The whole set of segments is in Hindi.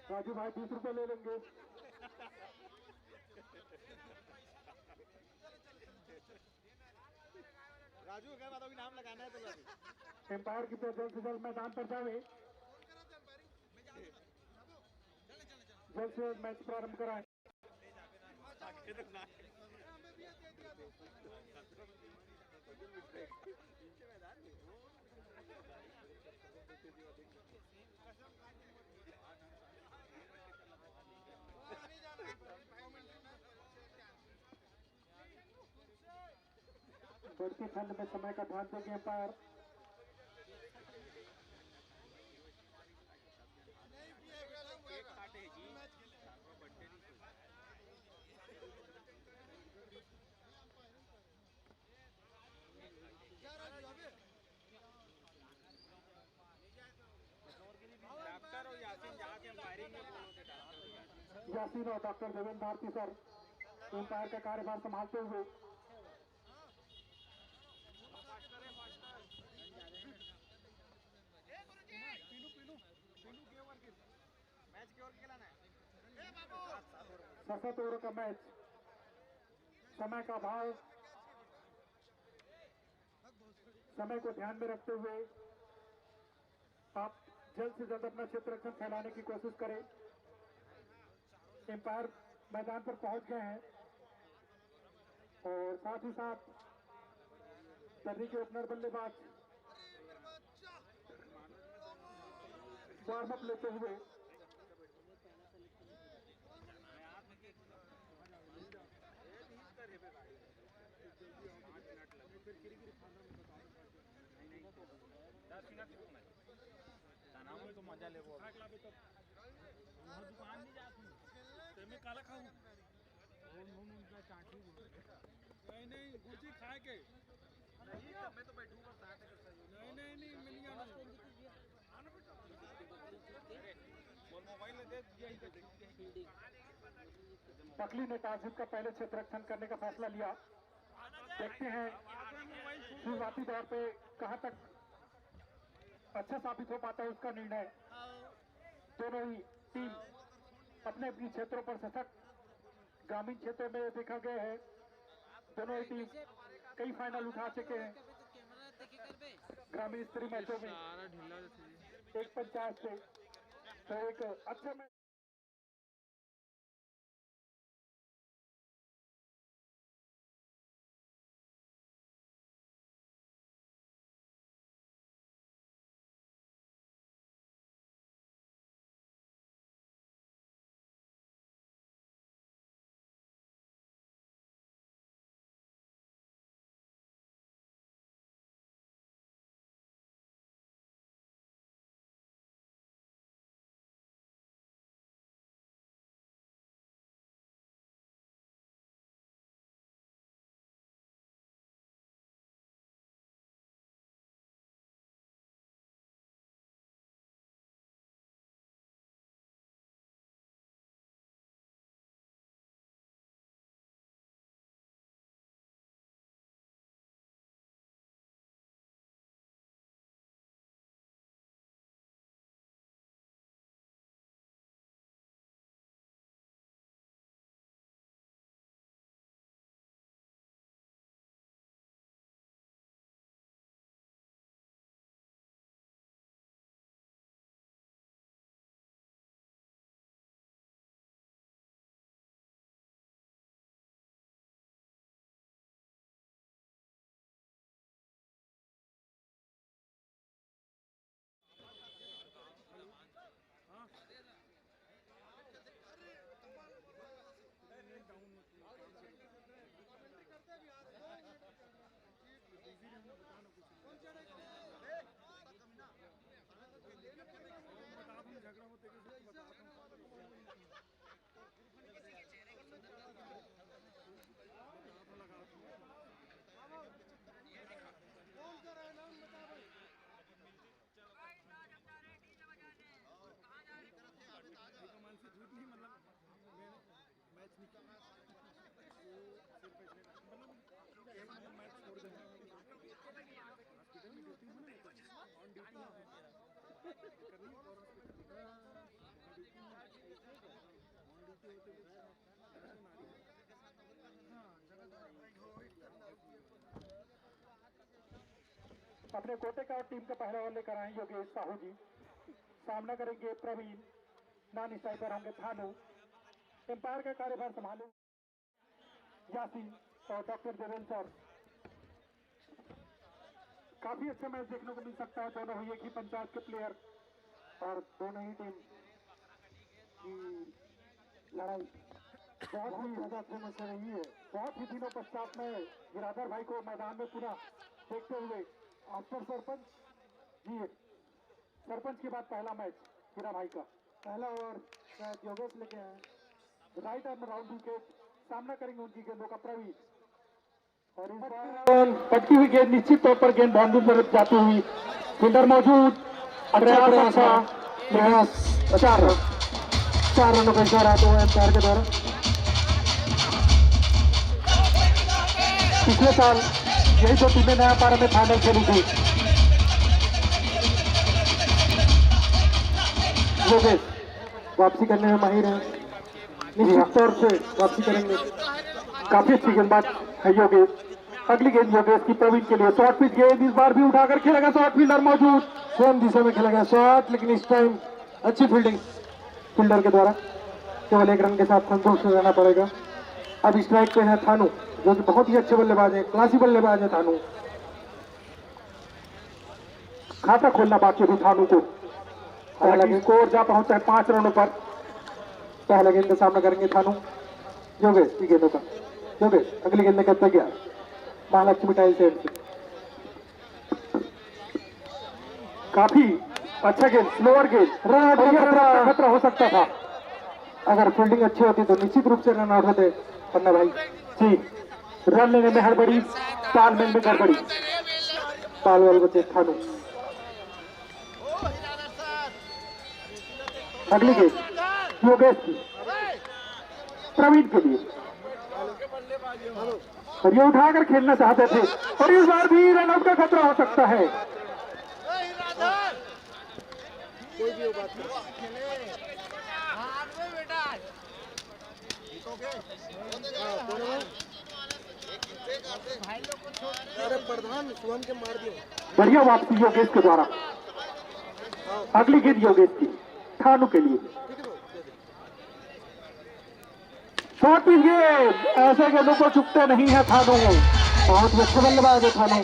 राजू भाई 20 रुपए ले लेंगे। राजू क्या बात नाम लगाना है तो एम्पायर की जल्द से जल्द मैदान पर जावे, जल्द से जल्द मैच प्रारंभ कराएं। बढ़ती ठंड में समय का ध्यान देंगे एम्पायर। डॉक्टर और यासीन जाके फायरिंग में यासीन और doctor Devendra Bharti sir empire का कार्यभार संभालते हुए। मैच की ओर खिलाना है। 67 ओवर का मैच, समय का अभाव, समय को ध्यान में रखते हुए आप जल्द से जल्द अपना क्षेत्र रक्षण फैलाने की कोशिश करें। एम्पायर मैदान पर पहुंच गए हैं और साथ ही साथ दिल्ली के ओपनर बल्लेबाज वार्म अप लेते हुए तो मजा ले वो दुकान नहीं जाती मैं काला खाऊं नहीं गुर्जी खाए के नहीं मैं तो बैठूंगा नहीं मिल गया मोबाइल दे दिया। पकली ने टॉस जीत कर पहले क्षेत्र रक्षण करने का फैसला लिया। देखते हैं शुरुआती दौर पे कहां तक अच्छा साबित हो पाता है उसका निर्णय। दोनों ही टीम अपने अपने क्षेत्रों पर सशक्त, ग्रामीण क्षेत्रों में देखा गया है दोनों ही टीम कई फाइनल उठा चुके हैं ग्रामीण स्तरीय मैचों में एक पंचायत से। तो एक अच्छा मैच झगड़ा होते कमान से झूठ नहीं मतलब मैच नहीं मतलब मैच छोड़ देंगे हॉस्पिटल में ड्यूटी होने ऑन ड्यूटी करनी और अपने कोटे का टीम का पहला ओवर लेकर आए योगेश साहू जी। सामना करेंगे प्रवीण। नानी साइड पर होंगे थानू। एम्पायर का कार्यभार संभाले यासीन और डॉक्टर देवेंद्र सर। काफी अच्छा मैच देखने को मिल सकता है। दोनों ही एक ही पंचायत के प्लेयर और दोनों ही टीम की लड़ाई बहुत ही ज्यादा फेमस रही है। बहुत ही दिनों पश्चात में गिराधर भाई को मैदान में पुनः देखते हुए आफ्टर सरपंच जी सरपंच के बाद पहला मैच गिरा भाई का पहला ओवर शायद योगेश लेके आए। Right arm round wicket. सामना करेंगे उनकी गेंदों का प्रवीण और इस बार पटकी हुई गेंद निश्चित तौर पर गेंद बाउंड्री तरफ जाती हुई। फील्डर मौजूद। प्रयास 4 रनों का इशारा आता है एम्पायर के द्वारा। पिछले साल यही दो टीमें नया पारा में फाइनल खेली थी। योगेश वापसी करने में माहिर है। निश्चित तौर से वापसी करेंगे। काफी अच्छी गेंदबाज है योगेश। अगली गेंद योगेश की प्रवीण के लिए शॉर्ट पिच गेंद। इस बार भी उठाकर खेलेगा शॉर्ट। फील्डर मौजूद। सेम दिशा में खेला गया शॉट लेकिन इस टाइम अच्छी फील्डिंग फील्डर के द्वारा। केवल 1 रन के साथ संतोष रहना पड़ेगा। अब स्ट्राइक पे है थानू जो कि बहुत ही अच्छे बल्लेबाज है। क्लासी बल्लेबाज है थानू। खाता खोलना बाकी थी थानू को। हालांकि स्कोर जा पहुंचा है 5 रनों पर। पहला गेंद का सामना करेंगे थानू योगेश की गेंदों का। योगेश अगली गेंद में करता गया महालक्ष्मी टाइल सेट से। काफी अच्छा गेंद स्लोअर गेंद। रन खतरा हो सकता था। अगर फील्डिंग अच्छी होती तो निश्चित रूप से रन आउट होते पन्ना भाई जी। रन लेने में हड़बड़ी तालमेल में गड़बड़ी। तालमेल बचे थानू। अगली गेंद योगेश की प्रवीण के लिए और ये उठाकर खेलना चाहते थे और इस बार भी रन आउट का खतरा हो सकता है। बढ़िया वापसी योगेश के द्वारा। अगली गेंद योगेश की थानू के लिए शॉर्ट पिच गेंद। ऐसे गेंदों को चुकते नहीं है थानू। बहुत ही अच्छे बल्लेबाज है थानू।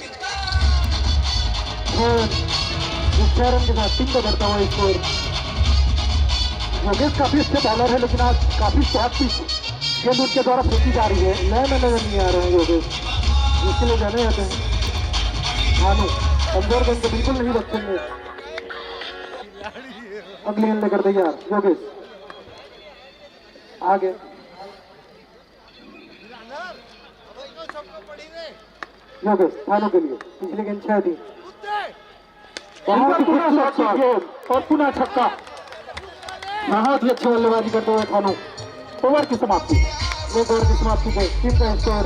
6 रन के साथ 3 को बढ़ता हुआ स्कोर। योगेश काफी अच्छे बॉलर है लेकिन आज काफी शॉर्ट पिच गेंद उनके द्वारा फेंकी जा रही है। नए में नजर नहीं आ रहे हैं योगेश जिसके लिए जाने जाते हैं। थानू कमजोर गेंद को बिल्कुल नहीं रखेंगे। अगली गेंद लेकर तैयार योगेश आगे। योगेश थानू के लिए पिछली गेंद 6 थी। बहुत ही खूबसूरत गेंद और पुनः छक्का। बहुत ही अच्छी बल्लेबाजी करते हुए थानू। ओवर की समाप्ति। 1 ओवर की समाप्ति पे टीम का स्कोर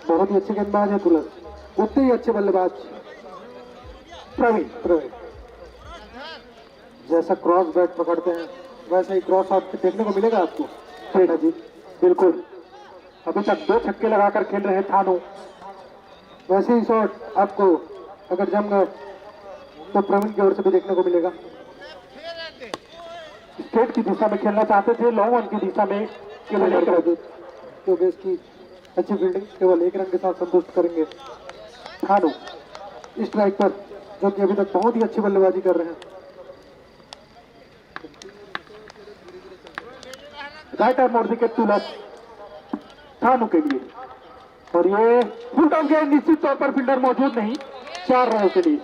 बहुत ही अच्छे गेंदबाज है तुलस। उतने ही अच्छे बल्लेबाज प्रवीण। जैसा क्रॉस बैट पकड़ते हैं वैसा ही क्रॉस आउट देखने को मिलेगा आपको। ठीक है जी बिल्कुल। अभी तक 2 छक्के लगाकर खेल रहे हैं थानू। वैसे ही शॉट आपको अगर जम गए तो प्रवीण की ओर से भी देखने को मिलेगा। स्ट्रेट की दिशा में खेलना चाहते थे, लॉन्ग ऑन की दिशा में केवल एक रन, क्योंकि इसकी अच्छी फील्डिंग केवल 1 रन के साथ संतुष्ट करेंगे थानू स्ट्राइक पर, जो कि अभी तक बहुत ही अच्छी बल्लेबाजी कर रहे हैं। राइट आर्म मोड़ के तुलस थानू के लिए, और ये फुल डाउन गया, निश्चित तौर पर फील्डर मौजूद नहीं 4 रनों के लिए।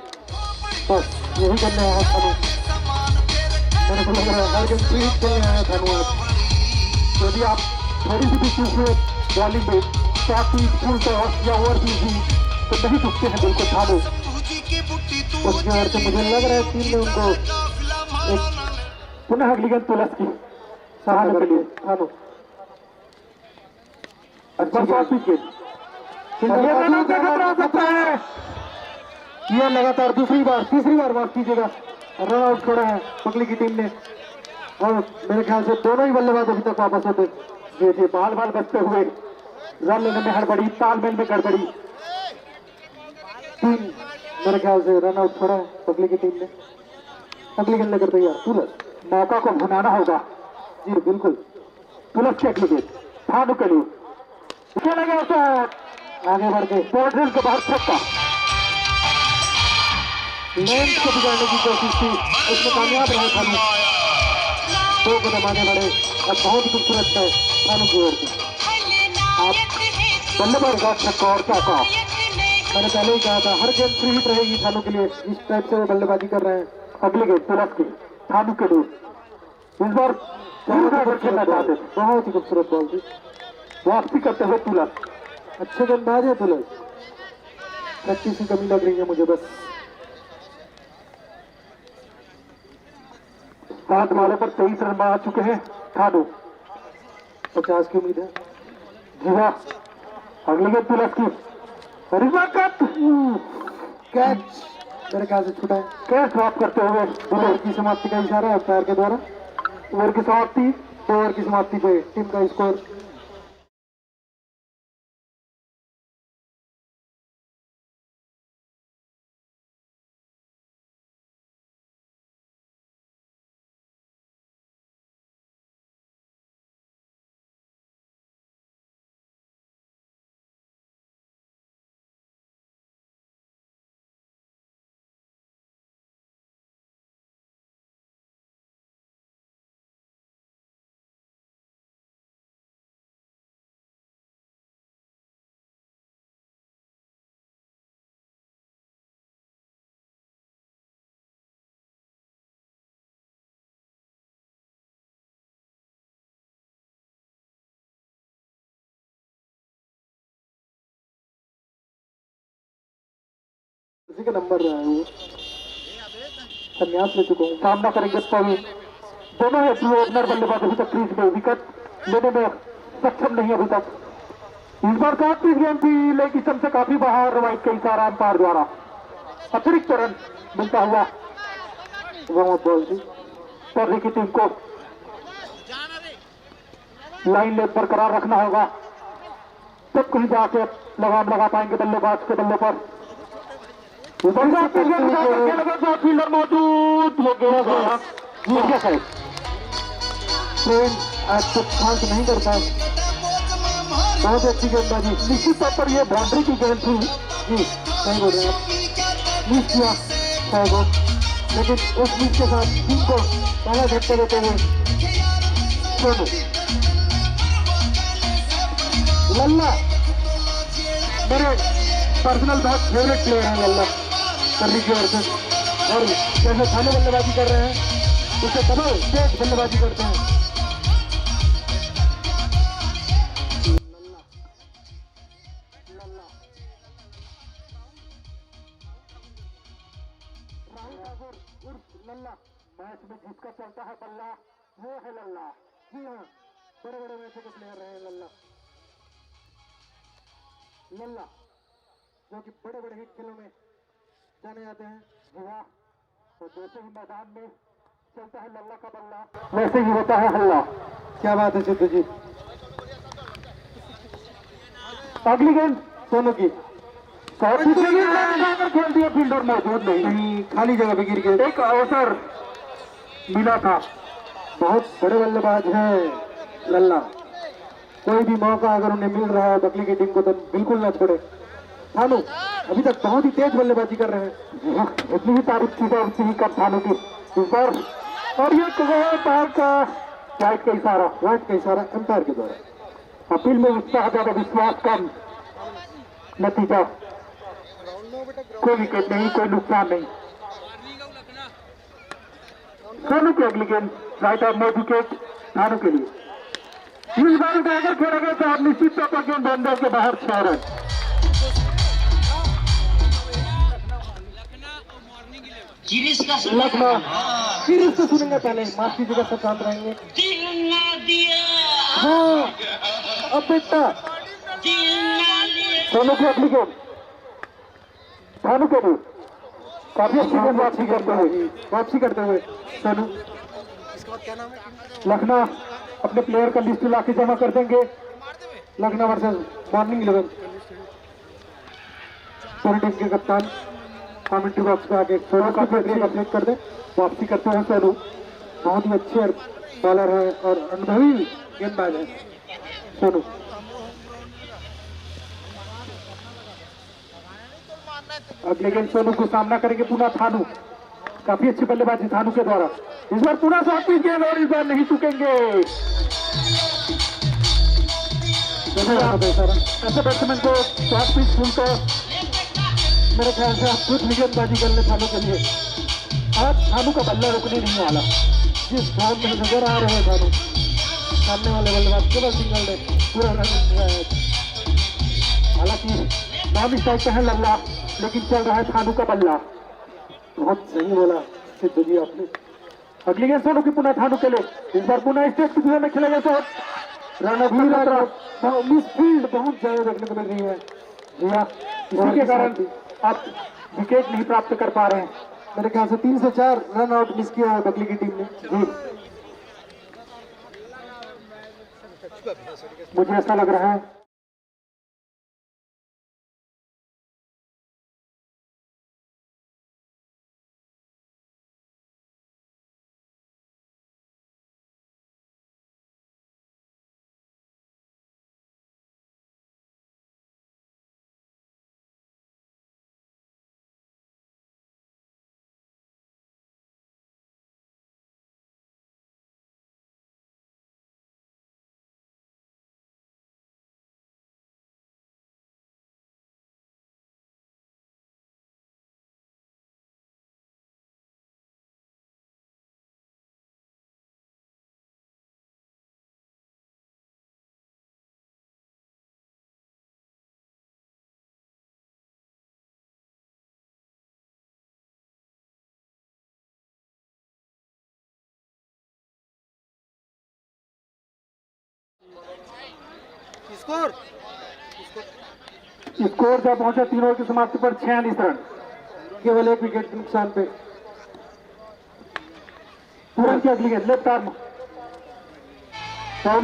बस यही करने आया थानू, मेरे को लग रहा है हर गेम 3 खेलने आया थानू आज। यदि आप थोड़ी सी भी चूक हुए बॉलिंग में, शॉर्ट पिच, फुल टॉस या ओवर पिच भी, तो नहीं चुकते हैं बिल्कुल थानू। उसकी ओर से मुझे लग रहा है टीम ने उनको पुनः अगली गेंद तुलस की सहारा के लिए थानू अच्छा शॉर्ट पिच गेंद, और ये रन आउट का खतरा हो सकता है। ये लगातार तीसरी बार माफ कीजिएगा रन आउट छोड़ा है पगली की टीम ने, और मेरे ख्याल से दोनों ही बल्लेबाज अभी तक वापस होते। ये बाल बचते हुए रन लेने में हड़बड़ी, तालमेल में गड़बड़ी, 3 मेरे ख्याल से रन आउट छोड़ा है पगली की टीम ने। अगली गेंद लेकर तैयार तुलस, मौका को भुनाना होगा। जी बिल्कुल, तुलस की अगली गेंद थानू के लिए खेला गया शॉट, आगे बढ़ के बाउंड्री के बाहर छक्का, लेंथ को बिगाड़ने की कोशिश थी, उसमें कामयाब रहे थानू, 2 कदम आगे बढ़े और बहुत ही खूबसूरत है थानू की ओर से। आप बल्लेबाज का छक्का और चौका, मैंने पहले ही कहा था हर गेम फ्री हिट रहेगी थानू के लिए, इस टाइप से वो बल्लेबाजी कर रहे हैं। अगली गेंद तुलस की थानू के लिए, इस बार खेलना चाहते थे, बहुत ही खूबसूरत बॉल थी, वापसी करते हुए तुलस, अच्छे गेंदबाज है तुलस, प्रैक्टिस की कमी लग रही है मुझे बस। 7 माले पर 23 रन बना चुके हैं थानू, 50 की उम्मीद है। जी हाँ। अगली गेंद तुलस की, और इस बार कैच मेरे ख्याल से छूटा है। कैच ड्रॉप करते हुए ओवर की समाप्ति का इशारा है पैर के द्वारा, ओवर की समाप्ति, ओवर की समाप्ति पे टीम का स्कोर उसी का नंबर रहा है वो, संन्यास ले चुका हूँ। सामना करेंगे पवी, दोनों ओपनर बल्लेबाज अभी तक क्रीज में विकेट लेने में सक्षम नहीं अभी तक। इस बार शॉर्ट पिच गेंद थी, लेकिन सबसे काफी बाहर वाइड के इशारा अंपायर द्वारा अतिरिक्त रन मिलता हुआ बहुत बॉल थी, पवी की टीम को लाइन लेग बरकरार रखना होगा, तब कहीं जाके लगाम लगा पाएंगे बल्लेबाज के बल्ले पर। फील्डर मौजूद, ये गेंद ट्रेन आज तक खास नहीं करता, बहुत अच्छी गेंदबाजी। निश्चित तौर पर यह बाउंड्री की गेंद थी, जी सही बोल रहे हैं आप, मिस किया शायद वो, लेकिन उस मिस के साथ टीम को पहला झटका देते हुए सोनू लल्ला मेरे पर्सनल बहुत फेवरेट प्लेयर हैं लल्ला कर्ली की ओर से, और जैसे थाने बल्लेबाजी कर रहे हैं उससे डबल तेज बल्लेबाजी करते हैं। लल्ला मैच में जिसका चलता है बल्ला वो है लल्ला। जी हाँ, बड़े बड़े मैचों के प्लेयर रहे हैं लल्ला, जो कि बड़े बड़े हिट खेलों में जाने जाते हैं। जी हाँ, तो जैसे ही मैदान में चलता है लल्ला का बल्ला, वैसे ही होता है हल्ला। क्या बात है सिद्धू जी। अगली गेंद सोनू की खेल दिया, फील्डर मौजूद नहीं, खाली जगह पे गिर गए। एक अवसर मिला था बहुत बड़े बल्लेबाज हैं लल्ला। कोई भी मौका अगर उन्हें मिल रहा है बकली की टीम को तो बिल्कुल ना छोड़े। थानू अभी तक बहुत ही तेज बल्लेबाजी कर रहे हैं। इतनी ही तारीफ की जाए उतनी ही कम थानू की इस बार। और ये पैर का वाइट का इशारा एम्पायर के द्वारा। अपील में उत्साह ज्यादा विश्वास कम, नतीजा कोई विकेट नहीं, कोई नुकसान नहीं। सोनू की अगली गेंद राइट ऑफ नो विकेट थानू के लिए। इस बार अगर खेला गया तो आप निश्चित तौर पर गेंद बंदर के बाहर 6 रन। लखनऊ सीरीज को सुनेंगे पहले, माफ कीजिएगा सब शांत रहेंगे। हाँ अब बेटा सोनू की अगली गेंद थानू के लिए काफी अच्छी गेंद वापसी करते हुए सोनू। लखनऊ अपने प्लेयर का लिस्ट लाके जमा कर देंगे। लखनऊ वर्सेस मॉर्निंग 11 पूरी टीम के कप्तान कमेंट्री बॉक्स में आके सोनू का प्लेयर अपडेट कर दे। वापसी करते हैं सोनू, बहुत ही अच्छे बॉलर है और अनुभवी गेंदबाज है सोनू। अगले गेंद सोनू को सामना करेंगे पुनः थानू। काफी अच्छी बल्लेबाजी थानू के द्वारा। इस बार पुनः 7 गेंद और इस बार नहीं चुकेंगे। ऐसे बैट्समैन को 7 पिच फुल तो मेरे ख्याल से आप खुद गेंदबाजी कर ले थानू के लिए। आज थानू का बल्ला रुकने नहीं वाला। जिस फॉर्म में नजर आ रहे हैं थानू, सामने वाले बल्लेबाज केवल सिंगल ने पूरा रन। हालांकि नाम स्ट्राइक पे है लल्ला, लेकिन चल रहा है थानू का बल्ला। बहुत सही बोला सिद्धू जी आपने। अगली गेंद सोनू की पुनः थानू के लिए। इस बार पुनः स्टेट की दिशा में खेलेगा तो रन मिस फील्ड बहुत ज्यादा देखने को मिल रही है। जी हाँ, इसी के कारण आप विकेट नहीं प्राप्त कर पा रहे हैं। मेरे ख्याल से 3 से 4 रन आउट मिस किया है बकली की टीम ने। जी मुझे ऐसा लग रहा है। स्कोर जब पहुंचा 3 ओवर की समाप्ति पर 46 रन, केवल 1 विकेट के नुकसान पे। तुरंत की अगली गेंद लेफ्ट आर्म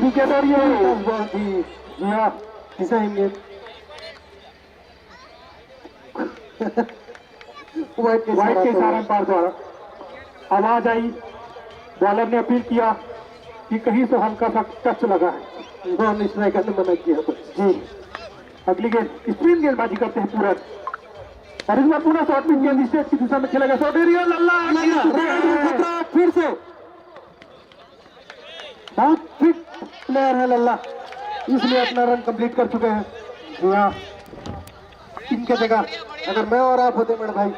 विकेट और ये बॉल थी। जी हाँ, डिजाइन गेंद वाइट के इशारे पार द्वारा आवाज आई। बॉलर ने अपील किया कि कहीं से हल्का सा टच लगा है। नॉन स्ट्राइकर ने मना किया तो। जी अगली गेंद स्पिन गेंदबाजी करते हैं पूरन, और इस बार पुनः शॉर्ट पिच गेंद स्टेट की दिशा में खेलेगा। शॉर्ट एरिया लल्ला फिर से बहुत फिट प्लेयर है लल्ला, इसलिए अपना रन कंप्लीट कर चुके हैं। जी हाँ, इनके जगह अगर मैं और आप होते मेरे भाई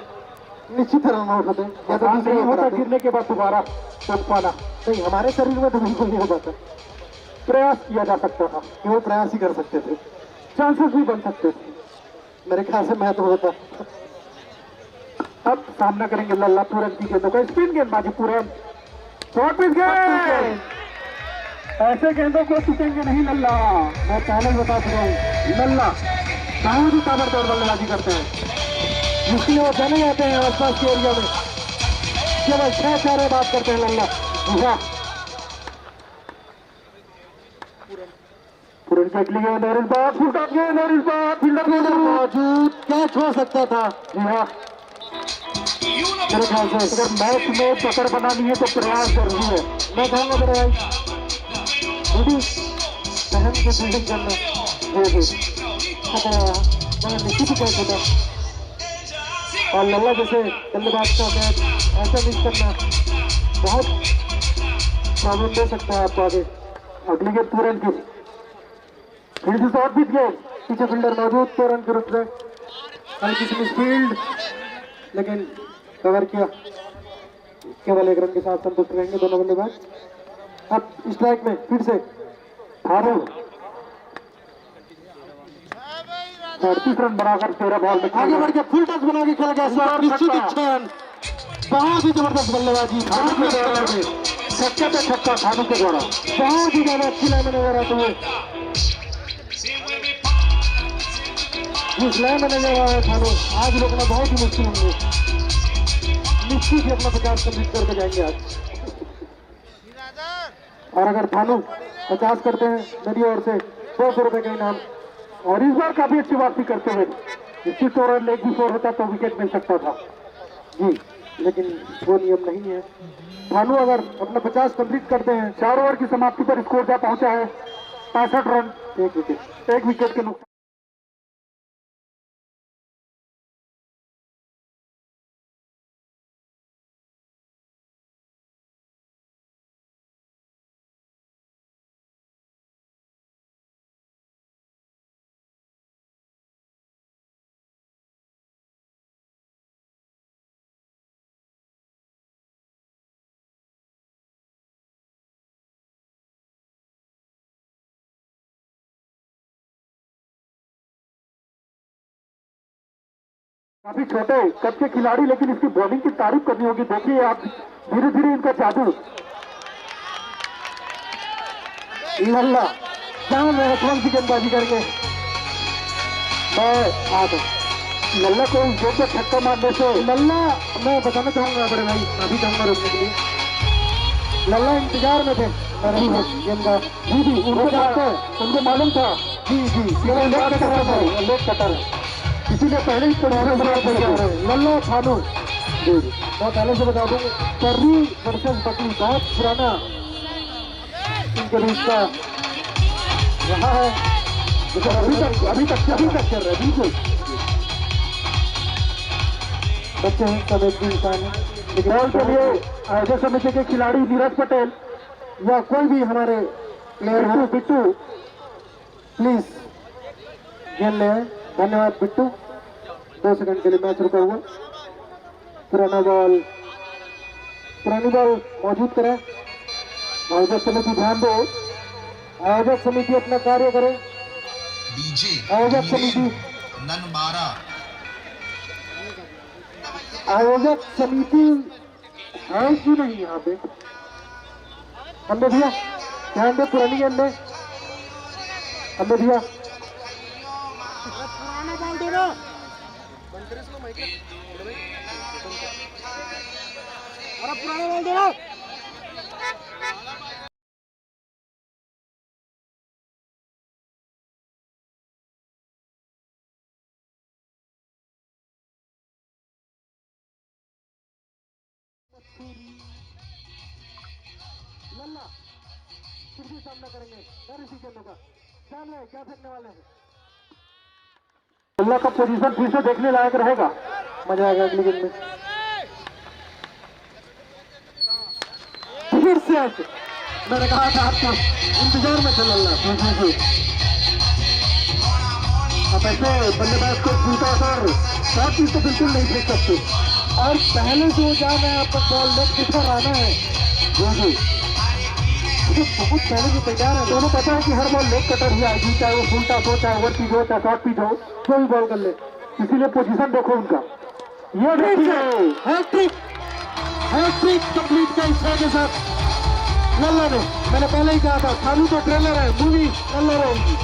निश्चित रन आउट होते, या तो दूसरे नहीं होता होता गिरने के बाद दोबारा चौक पाना। नहीं, हमारे शरीर में तो बिल्कुल नहीं हो पाता। प्रयास किया जा सकता था, वो प्रयास ही कर सकते थे, चांसेस भी बन सकते थे। मेरे ख्याल से मैं तो होता। अब सामना करेंगे लल्ला पूरन की गेंदों का। स्पिन गेंदबाजी पूरन, शॉर्ट पिच गेंद। ऐसे गेंदों को चुकेंगे नहीं लल्ला, मैं पहले ही बता चुका हूँ। लल्ला बहुत ही ताबड़तोड़ बल्लेबाजी करते हैं, जिसकी वो जाने जाते हैं आसपास के एरिया में। केवल 6 चारे बात करते हैं लल्ला। पूरन की अगली गेंद और इस बार फुल टॉप गेंद और इस बार फील्डर मौजूद कैच हो सकता था। जी हाँ, मेरे ख्याल से अगर मैच में पकड़ बनानी है तो प्रयास जरूरी है। मैं कहूँगा मेरे भाई दीदी बहन की फील्डिंग करना पकड़ा मगर निश्चित ही कैसे था और लल्ला जैसे बल्लेबाज का मैच ऐसा मिस करना बहुत प्रॉब्लम दे सकता है आपको आगे। अगली गेंद 2 रन की फिर से शॉट बीत गए, पीछे फील्डर मौजूद 2 रन के रूप में हल्की सी मिसफील्ड लेकिन कवर किया। केवल 1 रन के साथ संतुष्ट रहेंगे दोनों बल्लेबाज। अब स्ट्राइक में फिर से हारून 38 रन बनाकर 13 बॉल में आगे बढ़ के फुल टच बना के खेला गया। निश्चित 6 रन, बहुत ही जबरदस्त बल्लेबाजी छक्के पे छक्का थानू के द्वारा, बहुत ही ज्यादा अच्छी लाइन में नजर आते हुए जिस लाइन में नजर आ रहा है थानू आज रोकना बहुत ही मुश्किल होंगे। निश्चित ही अपना 50 कंप्लीट करके जाएंगे आज। और अगर थानू 50 करते हैं मेरी ओर से 200 रुपए का इनाम। और इस बार काफी अच्छी वापसी करते हुए निश्चित तौर पर लेग भी 4 होता तो विकेट मिल सकता था जी, लेकिन वो नियम नहीं है। भानु अगर अपना 50 कंप्लीट करते हैं 4 ओवर की समाप्ति पर स्कोर जा पहुंचा है 65 रन, 1 विकेट के नुकसान। काफी छोटे कद के खिलाड़ी लेकिन इसकी बॉलिंग की तारीफ करनी होगी। देखिए आप धीरे धीरे इनका जादू। लल्ला क्या मैं कौन सी गेंदबाजी करेंगे लल्ला को जो के छक्का मारने से लल्ला मैं बताना चाहूंगा बड़े भाई, अभी चाहूंगा रोकने के लिए। लल्ला इंतजार में थे गेंदा जी जी उनको मालूम था जी लेग कटर इसीलिए पहले ही लल्ला थानू मैं पहले से बता दूं कर्री वर्सेस बकली बहुत पुराना इनके बीच का रहा है, अभी तक चल रहा है। बिल्कुल बच्चे हैं सब एक भी इंसान है, लेकिन बॉल के लिए आयोजक समिति के खिलाड़ी नीरज पटेल या कोई भी हमारे प्लेयर हो बिट्टू प्लीज गेंद ले। धन्यवाद बिट्टू। 2 सेकंड के लिए मैच रुका हुआ। पुरानी बॉल मौजूद करें। आयोजक समिति ध्यान दो, आयोजक समिति अपना कार्य करे। आयोजक समिति आयोजक समिति है कि नहीं यहाँ पे हमने भैया ध्यान दे। पुरानी गेंद में हमने भैया पुराना बॉल दे लल्ला फिर भी सामना करेंगे इसी गेंदों का। सामने क्या फेंकने वाले हैं लल्ला का पोजीशन फिर से देखने लायक रहेगा, मजा आएगा अगली गेंद में। फिर से मैंने कहा था आपको इंतजार में थे लल्ला। अब ऐसे बल्लेबाज को छूटा कर शॉट तो बिल्कुल नहीं फेंक सकते और पहले जो जाना है आपका बॉल लेग किधर आना है बहुत पहले से तैयार है। दोनों पता है कि हर बॉल लेग कटर ही आएगी, चाहे वो फुल टॉस हो, चाहे ओवर पिच हो, चाहे शॉर्ट पिच हो, कोई भी बॉल कर ले। इसीलिए पोजीशन देखो उनका। ये देखिए हैट्रिक कंप्लीट का इच्छा के साथ लल्ला ने। मैंने पहले ही कहा था थानू तो ट्रेलर है, मूवी लल्ला रहेगी।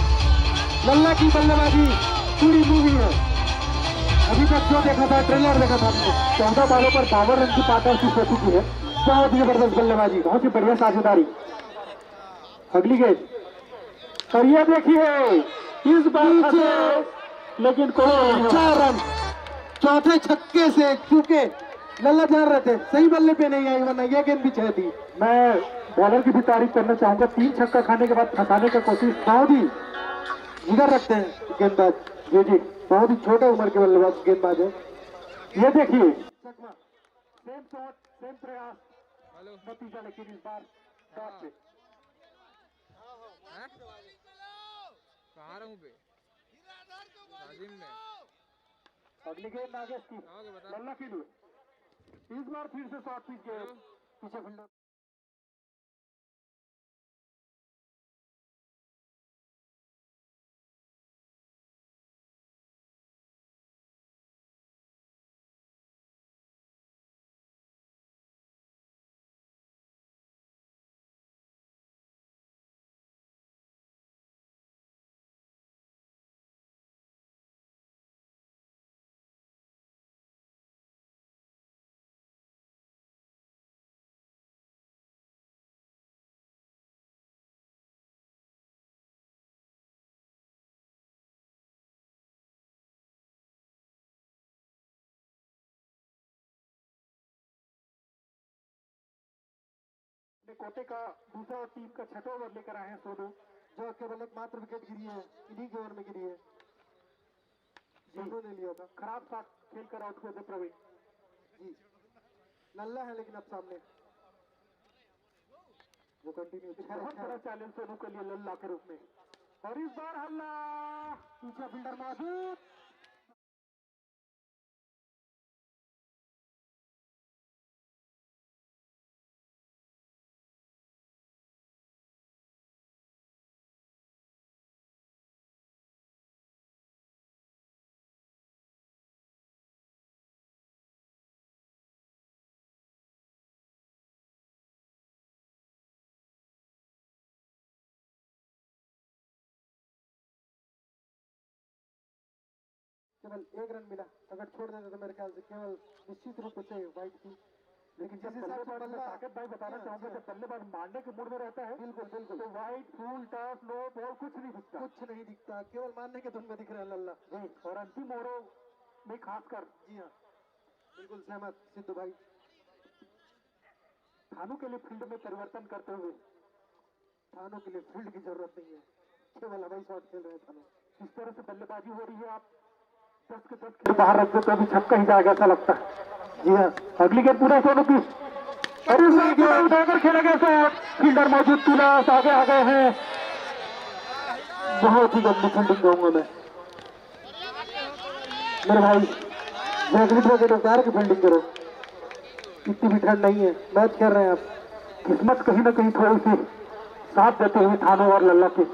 लल्ला की बल्लेबाजी पूरी मूवी है। अभी तक जो देखा था ट्रेलर देखा था हमने। 14 बॉलों पर 52 रन की पार्टनरशिप हो चुकी है। बहुत ही जबरदस्त बल्लेबाजी, बहुत ही बढ़िया साझेदारी। अगली गेंद और ये देखिए इस बार लेकिन 4 रन चौथे छक्के से, क्योंकि लल्ला जान रहे थे सही बल्ले पे नहीं आई वरना ये गेंद भी छह थी। मैं बॉलर की भी तारीफ करना चाहूंगा, 3 छक्का खाने के बाद फंसाने का कोशिश बहुत ही जिगर रखते हैं गेंदबाज, जी जी। बहुत ही छोटे उम्र के बल्लेबाज गेंदबाज है। ये देखिए सेम शॉट सेम प्रयास हेलो नतीजा, लेकिन इस बार डॉट पे। कहाँ रहूँ बे राजिम में अगली गेंद आगे की आओगे बता लल्ला के लिए, इस बार फिर से शॉट पिच गए पीछे फील्डर। कोटे का दूसरा और टीम का छठा ओवर लेकर आए हैं सोनू, जो केवल एक मात्र विकेट गिरी है, इन्हीं के ओवर में गिरी है। सोनू ने लिया था। खराब शॉट खेलकर आउट हुए थे प्रवीण जी लल्ला है लेकिन अब सामने वो कंटिन्यू बहुत बड़ा चैलेंज सोनू के लिए लल्ला के रूप में, और इस बार हल्ला पीछे फील्डर मौजूद। केवल 1 रन मिला, अगर छोड़ देते तो मेरे ख्याल से केवल निश्चित रूप से वाइट थी। लेकिन जिस हिसाब से बल्ला साकेत भाई बताना चाहूंगा जब बल्लेबाज मारने के मूड में रहता है बिल्कुल बिल्कुल तो wide full toss no ball कुछ नहीं दिखता, कुछ नहीं दिखता, केवल मारने के धुन में दिख रहा है लल्ला जी। और अंतिम ओवरों में खासकर जी हाँ बिल्कुल सहमत सिद्धू भाई। थानू के लिए फील्ड में परिवर्तन करते हुए, थानों के लिए फील्ड की जरूरत नहीं है, केवल हवाई शॉट खेल रहे हैं थानों। जिस तरह से बल्लेबाजी हो रही है आप 10 के 10 खेल बाहर रख दो तो अभी छक्का ही जाएगा ऐसा लगता है। जी हाँ अगली गेंद पूरा सोनू की, और इस बार पूरा उठाकर खेला गया शॉट, फील्डर मौजूद, तुलास आगे आ गए हैं। बहुत ही गंदी फील्डिंग दूंगा मैं मेरे भाई, जैकेट उतार के फील्डिंग करो, इतनी भी ठंड नहीं है, मैच खेल रहे हैं आप। किस्मत कहीं ना कहीं थोड़ी सी साथ देते हुए थानों और लल्ला के,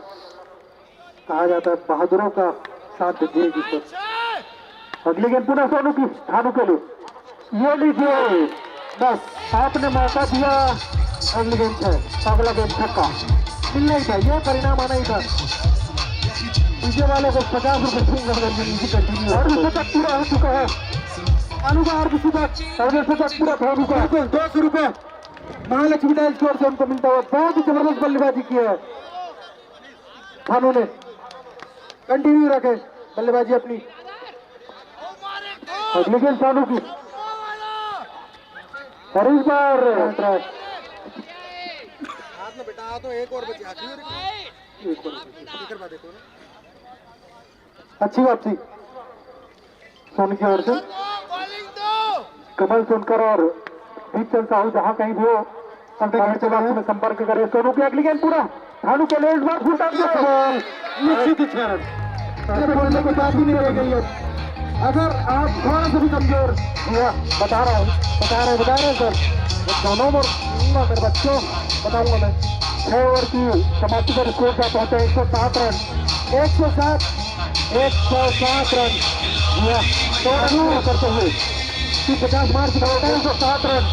कहा जाता है बहादुरों का साथ देगी किस्मत। अगली गेंद पुनः सोनू की, थानू के लिए, ये लीजिए बस आपने मौका दिया, अगली गेंद है, अगला गेंद छक्का। मिलना ही था, ये परिणाम आना ही था। पीछे वाले को 50 रुपए दूंगा अगर ये नीचे कंटिन्यू, और भी शतक पूरा हो चुका है थानू का, और भी शतक, और भी शतक पूरा थानू का। बिल्कुल 200 रुपए महालक्ष्मी टाइल स्टोर से उनको मिलता हुआ। बहुत ही जबरदस्त बल्लेबाजी की है थानू ने, कंटिन्यू रखे बल्लेबाजी अपनी। अगली गेंद थानू की, और इस बार हाथ में बेटा तो एक और बची, एक और देखो ना, अच्छी वापसी सोनू की ओर से। कमल सोनकर और दीपचंद साहू जहां कहीं भी हो कमेंट के बॉक्स में संपर्क करें। सोनू की अगली गेंद पूरा थानू के लिए, इस बार फुल निश्चित ही 6 रन, बोलने को बात ही नहीं रह गई है। अगर आप थोड़ा सा भी कमजोर हुआ, बता रहा हूँ सर, दोनों मेरे बच्चों बताऊंगा मैं। 6 ओवर की समाप्ति पर स्कोर क्या पहुंचे 107 रन, 107 रन तो करते हुए 50 मार्च 107 रन।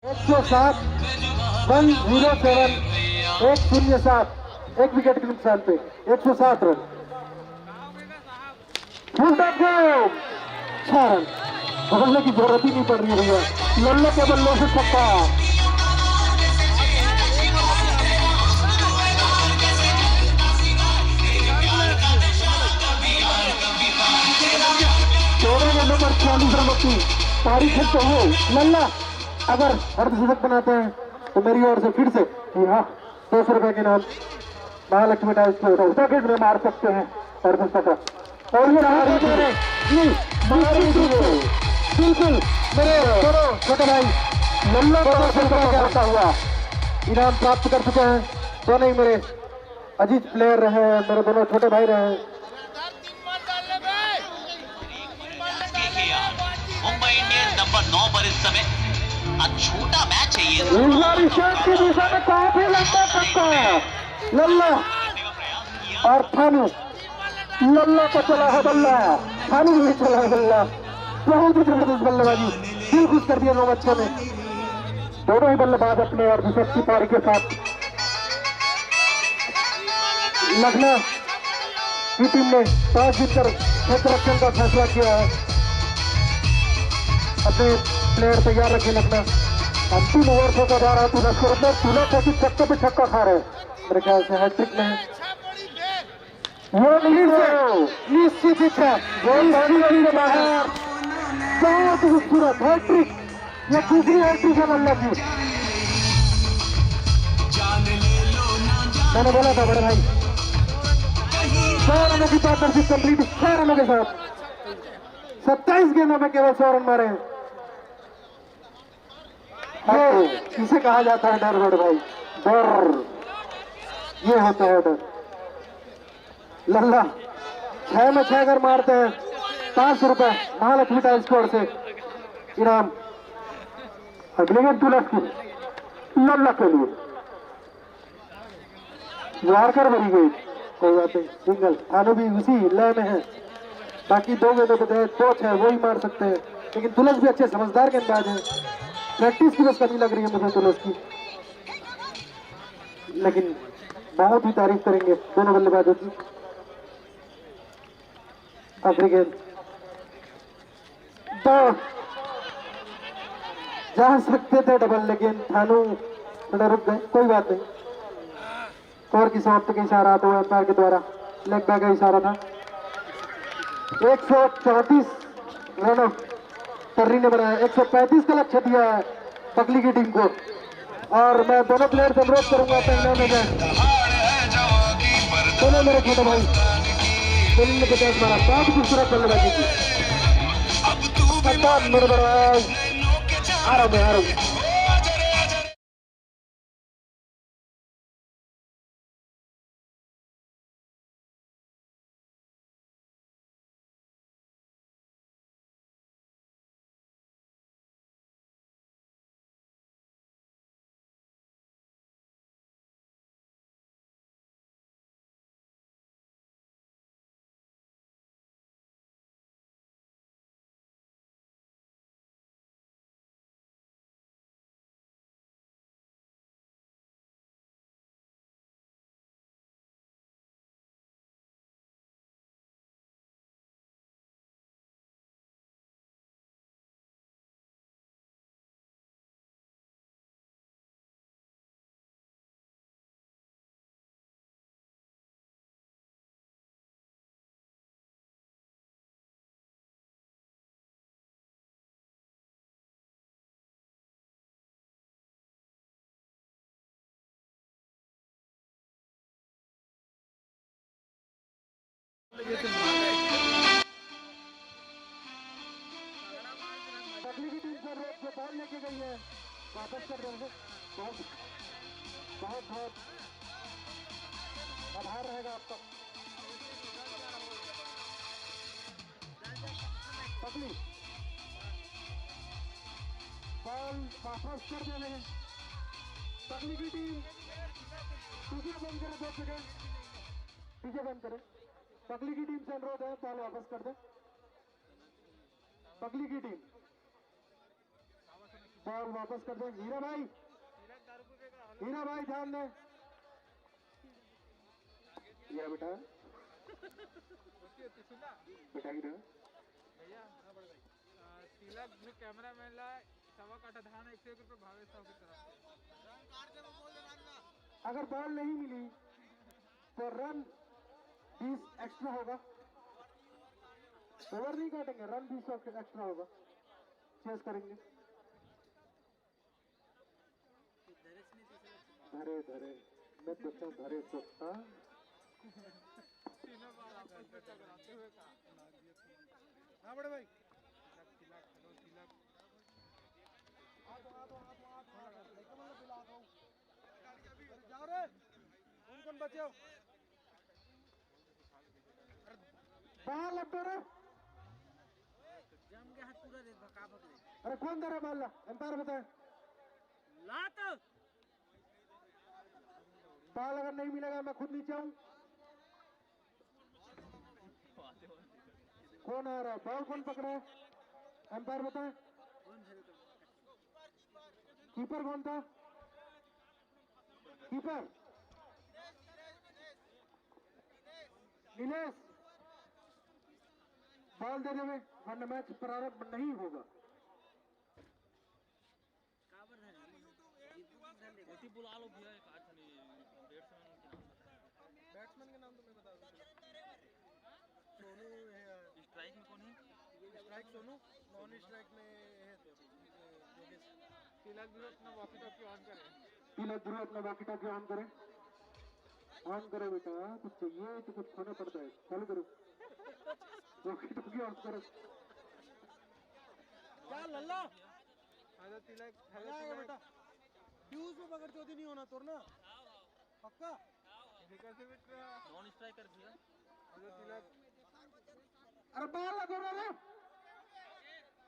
107 107 107 एक विकेट के नुकसान पे 107 run. Full top game 6 run. बदलने की जरूरत ही नहीं पड़ रही है भैया, लल्ले के बल्ले से छक्का। नंबर 46 रनों की तारीख है तो हो लल्ला, अगर अर्धशतक बनाते हैं तो मेरी ओर से फिर से यहाँ 200 रुपए के नाम महालक्ष्मी टाइल्स को पैकेज में मार सकते हैं अर्धशतक। और ये बिल्कुल मेरे दोनों छोटे भाई लल्ला करता हुआ इनाम प्राप्त कर चुके हैं। दोनों ही मेरे अजीज प्लेयर रहे हैं, मेरे दोनों छोटे भाई रहे हैं। मुंबई इंडियंस नंबर 9 पर इस समय छोटा मैच है ये। की दिशा में काफी लंबा छक्का लल्ला और थानू, लल्ला को चला है बल्ला, थानू भी चला है बल्ला। बहुत ही जबरदस्त बल्लेबाजी, दिल खुश कर दिया दो बच्चों ने। दोनों ही बल्लेबाज अपने और विशेष की पारी के साथ लखनऊ की टीम ने टॉस जीतकर क्षेत्र रक्षण का फैसला किया है। अपने प्लेयर तैयार रखे लखनऊ। अंतिम ओवर से जा रहा है तुला को छक्के पे छक्का खा रहे मेरे ख्याल से हैट्रिक में निश्चित इच्छा बाहर। बहुत खूबसूरत हैट्रिक, ये दूसरी हैट्रिक है लल्ला की। मैंने बोला था बड़े भाई 100 रनों की पार्टनरशिप कंप्लीट 6 रनों के साथ 27 गेंदों में केवल 100 रन मारे हैं। इसे कहा जाता है डर बड़े भाई, डर ये होता है डर। लल्ला 6 में 6 अगर मारते हैं 500 रुपए महालक्ष्मी टाइल्स स्कोर से इनाम। अगले गेम तुलस की लल्ला के लिए द्वारकर भरी गई, कोई बात नहीं, सिंगल। थानू भी उसी लय में है, बाकी 2 गेंदों के तहत कोच है वो ही मार सकते हैं, लेकिन तुलस भी अच्छे समझदार गेंदबाज है। प्रैक्टिस की बस कमी लग रही है मुझे तुलस की, लेकिन बहुत ही तारीफ करेंगे दोनों बल्लेबाजों की। आखिरी गेंद तो जा सकते थे डबल, लेकिन थानू थोड़ा रुक गए, कोई बात नहीं। स्कोर की समाप्ति का इशारा तो अंपायर के द्वारा लेग बैक का इशारा था। 134 रनों टर्री ने बनाया, 135 का लक्ष्य दिया है पगली की टीम को। और मैं दोनों प्लेयर से अनुरोध करूंगा पहले में दोनों मेरे छोटे भाई दोनों ने 50 मारा, बहुत खूबसूरत बल्लेबाजी की। मेरे बड़ा आ रहा हूँ। पगली की टीम से रोक जो बॉल लेके गई है वापस कर देंगे। बहुत बहुत बहुत आभार रहेगा आपका। पगली बॉल वापस कर दे रहे हैं। पगली की टीम पीछे बंद करे, 2 सेकेंड पीछे बंद करे। पगली की टीम से अनुरोध है बॉल वापस कर दे। पगली की टीम बॉल वापस कर दो हीरा भाई ध्यान दें हीरा बेटा बेटा हीरा तिलक जो कॅमेरामॅन ला सवा काटा धान 101 रुपये भावे साहब की तरफ अगर बॉल नहीं मिली तो रन 20 एक्स्ट्रा होगा ओवर नहीं काटेंगे रन 20 एक्स्ट्रा होगा चेस करेंगे धरे धरे मैं देखता हूँ धरे तो तीनों बार आपस में टकराते हुए का हाँ बड़े भाई जाओ रे कौन बचे हो बॉल अब रे जम के हाथ पूरा दे भका भक अरे कौन दे रहा बॉल एम्पायर बताए लात बॉल अगर नहीं मिलेगा मैं खुद नीचे आऊं कौन आ रहा है बॉल कौन पकड़ा है एम्पायर बताए कीपर कौन था कीपर नीलेश बॉल दे देवे वरना मैच प्रारंभ नहीं होगा बुला लो भैया एक आठ नहीं बैट्समैन के नाम तो मैं बता दूं सोनू है स्ट्राइक में कौन है स्ट्राइक सोनू नॉन स्ट्राइक में है योगेश तिलक ध्रुव अपना वॉकी टॉकी ऑन करें तिलक ध्रुव अपना वॉकी टॉकी ऑन करें बेटा कुछ चाहिए तो कुछ खोना पड़ता है चालू करो वॉकी टॉकी ऑन करो क्या लल्ला आजा तिलक बेटा ड्यूज में बगैर चौथी नहीं होना तोर ना पक्का कैसे बिट रहा नॉन स्ट्राइकर भैया आजा तिलक अरे बॉल लगा रहा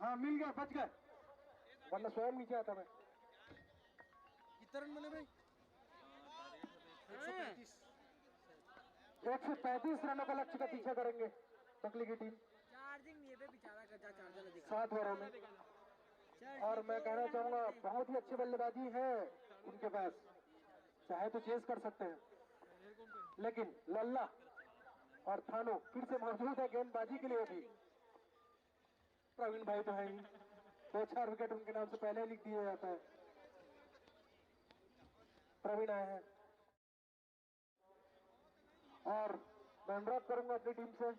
हाँ मिल गया बच गए वरना स्वयं नीचे आता मैं कितना रन बने भाई 135 रनों का लक्ष्य का पीछा करेंगे टकली की टीम चार्जिंग नहीं है बेचारा का चार्जर दिखा 7 ओवरों में और मैं कहना चाहूंगा बहुत ही अच्छी बल्लेबाजी है उनके पास चाहे तो चेस कर सकते हैं लेकिन लल्ला और थानो फिर से मौजूद है गेंदबाजी के लिए भी प्रवीण भाई तो है ही 2-4 विकेट उनके नाम से पहले लिख दिया जाता है प्रवीण आए हैं और मैं अनुरोध करूंगा अपनी टीम से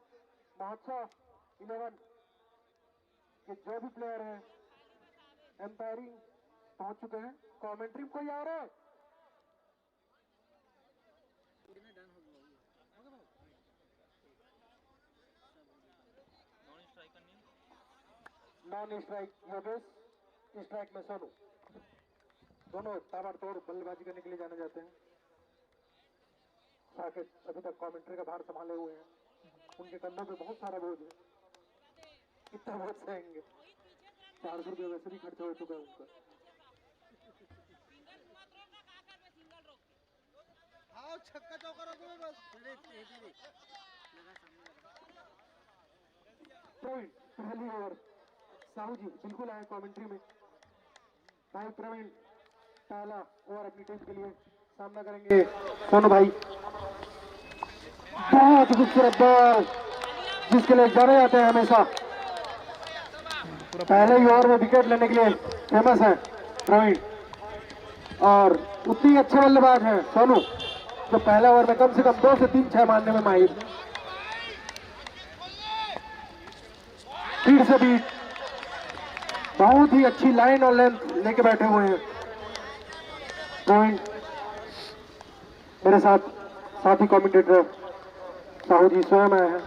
महोत्सव 11 के जो भी प्लेयर हैं एम्पायरिंग पहुंच चुके हैं कमेंट्री में कोई आ रहा है नॉन स्ट्राइक योगेश स्ट्राइक में सोनू दोनों ताबड़तोड़ बल्लेबाजी करने के लिए जाने जाते हैं साकेत अभी तक कमेंट्री का भार संभाले हुए हैं उनके कंधों पे बहुत सारा बोझ है कितना बोझ सहेंगे 400 रुपये वैसे भी खर्चा हो चुका है उनका आओ छक्का चौका रखो बस पहली ओवर साहू जी बिल्कुल आए कमेंट्री में भाई प्रवीण पहला ओवर अपनी टीम के लिए सामना करेंगे सोनू भाई बहुत खूबसूरत बॉल जिसके लिए जाने जाते हैं हमेशा पहले ही ओवर में विकेट लेने के लिए फेमस है प्रवीण और उतनी अच्छे बल्लेबाज हैं सोनू जो पहले ओवर में कम से कम 2 से 3 6 मारने में माहिर फिर से भी बहुत ही अच्छी लाइन और लेंथ लेके बैठे हुए हैं प्रवीण मेरे साथी कमेंटेटर साहू जी स्वयं आए हैं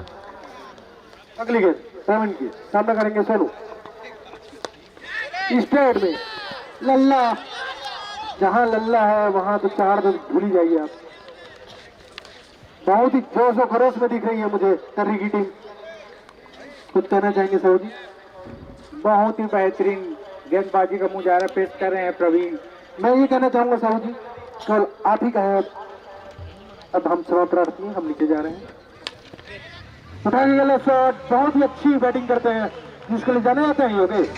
अगली गेंद प्रवीण की सामना करेंगे सोनू स्ट्रेट में लल्ला जहां लल्ला है वहां तो 4 दिन भूल ही जाइए आप बहुत ही जोश और खरोश में दिख रही है मुझे कर्री की टीम कुछ कहना चाहेंगे साहू जी बहुत ही बेहतरीन गेंदबाजी का मुजाहरा पेश कर रहे हैं प्रवीण मैं ये कहना चाहूंगा साहू जी कल आप ही कहे अब हम क्षमा प्रार्थी हैं हम नीचे जा रहे हैं उठा के गले शॉट बहुत ही अच्छी बैटिंग करते हैं जिसके लिए जाने जाते हैं योगेश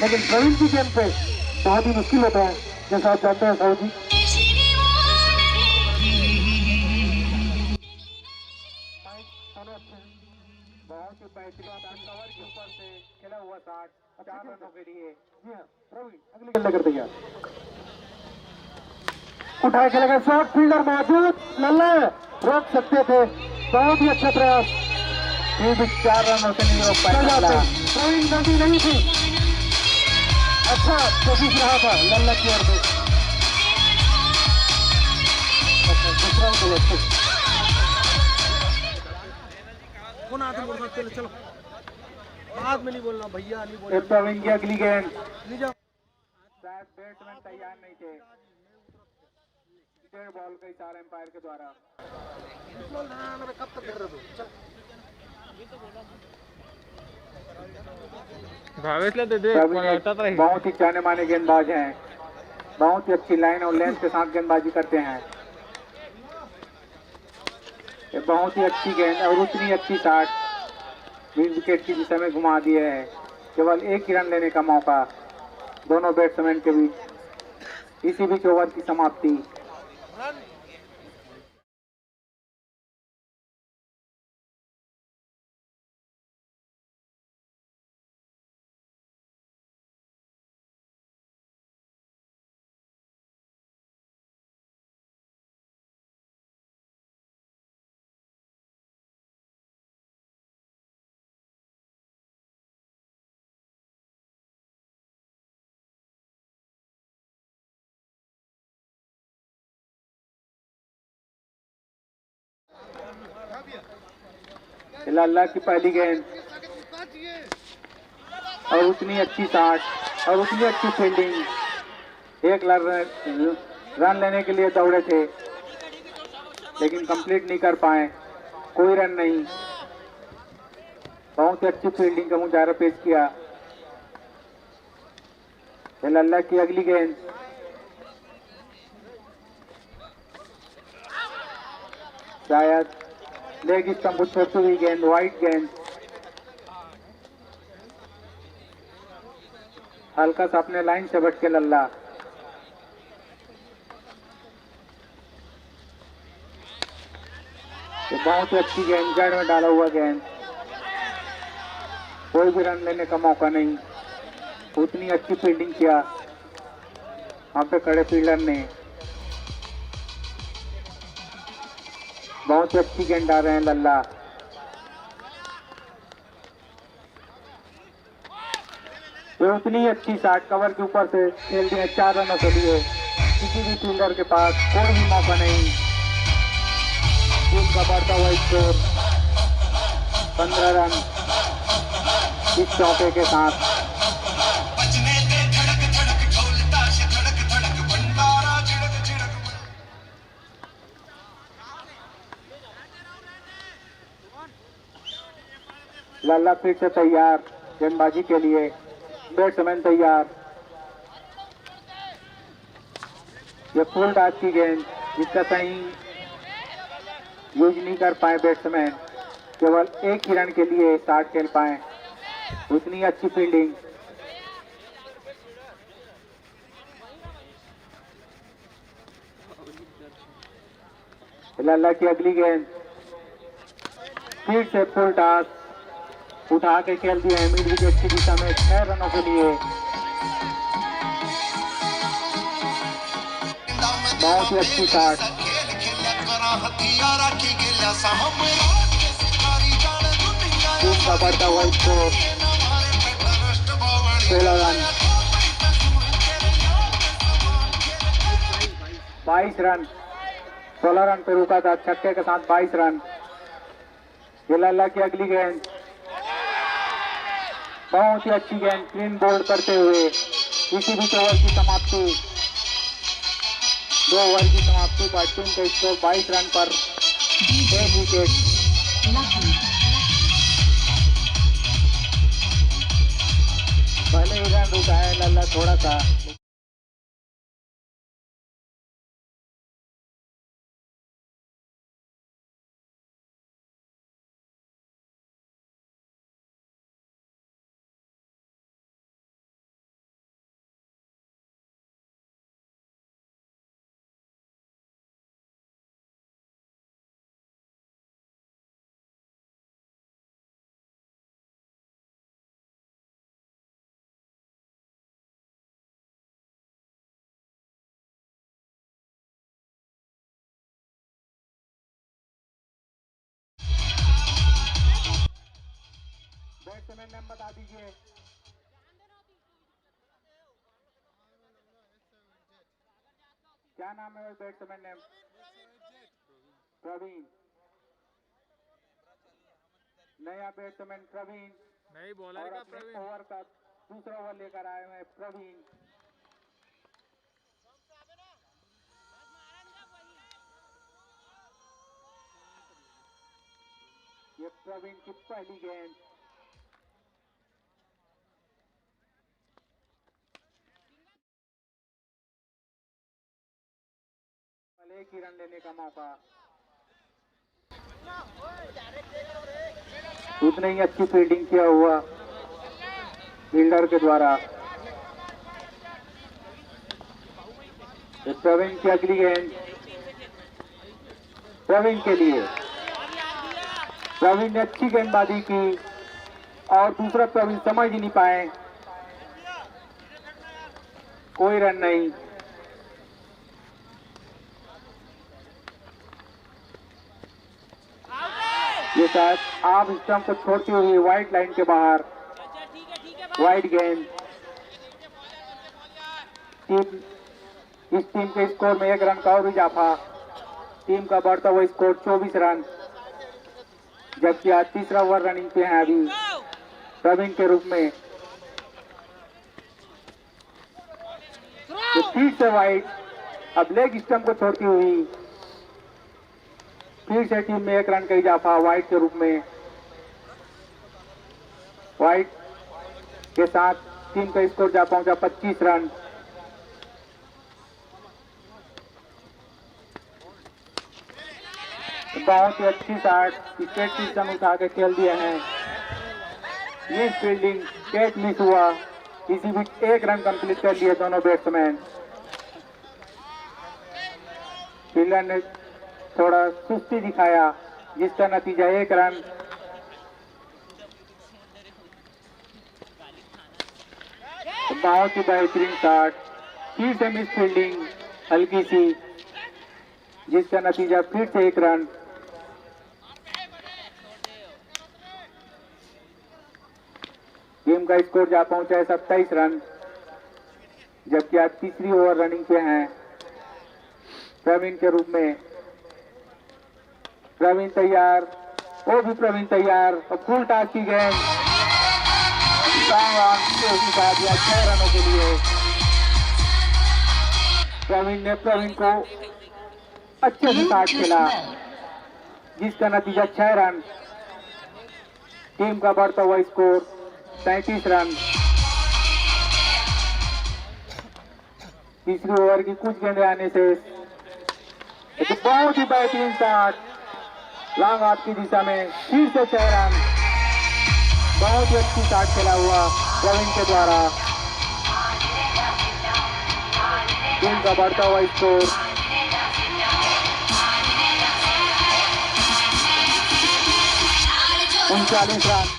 लेकिन प्रवीण की गेंद पे बहुत ही मुश्किल होता है, जैसा आप जानते हैं साहब जी। बहुत ही बेहतरीन कवर के ऊपर से खेला हुआ शॉट 4 रनों के लिए। जी हाँ प्रवीण, अगली गेंद कर तैयार, उठाए खेलेगा शॉट, फील्डर मौजूद, लल्ला रोक सकते थे, बहुत ही अच्छा प्रयास, फिर भी 4 रनों से नहीं रोक पाया लल्ला। प्रवीण गलती नहीं थी, अच्छा कोशिश रहा था लल्ला की ओर से। अच्छा, दूसरा गलत। कौन आते बोल सकते चलो, बाद में नहीं बोलना भैया, नहीं बोलना। प्रवीण की अगली गेंद, नहीं जाओ। शायद बैट्समैन तैयार नहीं थे, डेड बॉल का इशारा एम्पायर के द्वारा। कब तक कर रहे हो? चल भावेश दे दे, बहुत ही जाने माने गेंदबाज हैं, बहुत ही अच्छी लाइन और लेंथ के साथ गेंदबाजी करते हैं। ये बहुत ही अच्छी गेंद और उतनी अच्छी शॉट, 20 विकेट की दिशा में घुमा दिए है। केवल एक ही रन लेने का मौका दोनों बैट्समैन के बीच, इसी बीच ओवर की समाप्ति। लल्ला की पहली गेंद और उतनी अच्छी शॉट और उतनी अच्छी फील्डिंग। एक रन लेने के लिए दौड़े थे लेकिन कंप्लीट नहीं कर पाए, कोई रन नहीं। बहुत ही अच्छी फील्डिंग का मुजाहरा पेश किया। लल्ला की अगली गेंद, शायद लेग स्टंप छोड़ती हुई गेंद, वाइट गेंद, हल्का सा अपने लाइन से भटके लल्ला। ये बहुत ही अच्छी गेंद, जड़ में डाला हुआ गेंद, कोई भी रन लेने का मौका नहीं। उतनी अच्छी फील्डिंग किया वहां पे खड़े फील्डर ने। बहुत ही अच्छी गेंद डाल रहे हैं लल्ला। ये उतनी अच्छी शॉट कवर के ऊपर से खेल दिए 4 रनों के लिए। किसी भी फील्डर के पास कोई भी मौका नहीं। टीम का बढ़ता हुआ स्कोर 15 रन इस चौके के साथ। लल्ला फिर से तैयार गेंदबाजी के लिए, बैट्समैन तैयार। ये फुल टॉस की गेंद जिसका सही यूज नहीं कर पाए बैट्समैन, केवल एक ही रन के लिए शॉट खेल पाए। उतनी अच्छी फील्डिंग। लल्ला की अगली गेंद फिर से फुल टॉस उठा के खेल दिया है मिड विकेट की दिशा में 6 रनों के लिए। बहुत ही अच्छी शॉट। टीम का बढ़ता हुआ स्कोर 16 रन 22 रन 16 रन पे रुका था, छक्के के साथ 22 रन। ये लल्ला की अगली गेंद, बहुत ही अच्छी गेंद, क्लीन बोल्ड करते हुए इसी बीच ओवर की समाप्ति। 2 ओवर की समाप्ति पर टीम का स्कोर 22 रन पर 1 विकेट। पहले ही रन रुका है लल्ला थोड़ा सा। बैट्समैन नेम बता दीजिए। क्या नाम है बैट्समैन नेम? प्रवीण। नया बैट्समैन प्रवीण नहीं बॉलर और का अपने प्रवीण। ओवर का दूसरा ओवर लेकर आए हैं प्रवीण। ये प्रवीण की पहली गेंद। एक ही रन लेने का मौका। उतने ही अच्छी फील्डिंग किया हुआ फील्डर के द्वारा। प्रवीण की अगली गेंद प्रवीण के लिए। प्रवीण ने अच्छी गेंदबाजी की और दूसरा प्रवीण समझ ही नहीं पाए, कोई रन नहीं। ये शायद आप स्टंप को छोड़ती हुई वाइड लाइन के बाहर। वाइड गेंद। इस टीम के स्कोर में 1 रन का और इजाफा। टीम का बढ़ता हुआ स्कोर 24 रन, जबकि आज तीसरा ओवर रनिंग पे है अभी प्रवीण के रूप में। तो फिर से वाइड। अब लेग स्टंप को छोड़ती हुई फिर से टीम में 1 रन का इजाफा वाइड के रूप में। वाइड के साथ टीम का स्कोर जा पहुंचा 25 रन। बहुत ही अच्छी शॉट, स्ट्रेट पिस्टन उठा के खेल दिए हैं। मिस फील्डिंग, कैच मिस हुआ। इसी बीच 1 रन कंप्लीट कर लिए दोनों बैट्समैन। फील्डर ने थोड़ा सुस्ती दिखाया, जिसका नतीजा 1 रन। बहुत ही बेहतरीन शॉट, फिर से मिस फील्डिंग हल्की सी, जिसका नतीजा फिर से 1 रन। टीम का स्कोर जा पहुंचा है 27 रन, जबकि आज तीसरी ओवर रनिंग पे हैं प्रवीण के रूप में। प्रवीण तैयार, वो भी प्रवीण तैयार और फुल टॉस की गेंद 6 रनों के लिए। प्रवीण को अच्छे से शॉट खेला, जिसका नतीजा 6 रन। टीम का बढ़ता हुआ स्कोर 37 रन। तीसरी ओवर की कुछ गेंदें आने से एक बहुत ही बेहतरीन शॉट लॉन्ग ऑफ की दिशा में, फिर से 6 रन। बहुत ही अच्छी शॉट खेला हुआ प्रवीण के द्वारा। टीम का बढ़ता हुआ स्कोर 39 रन।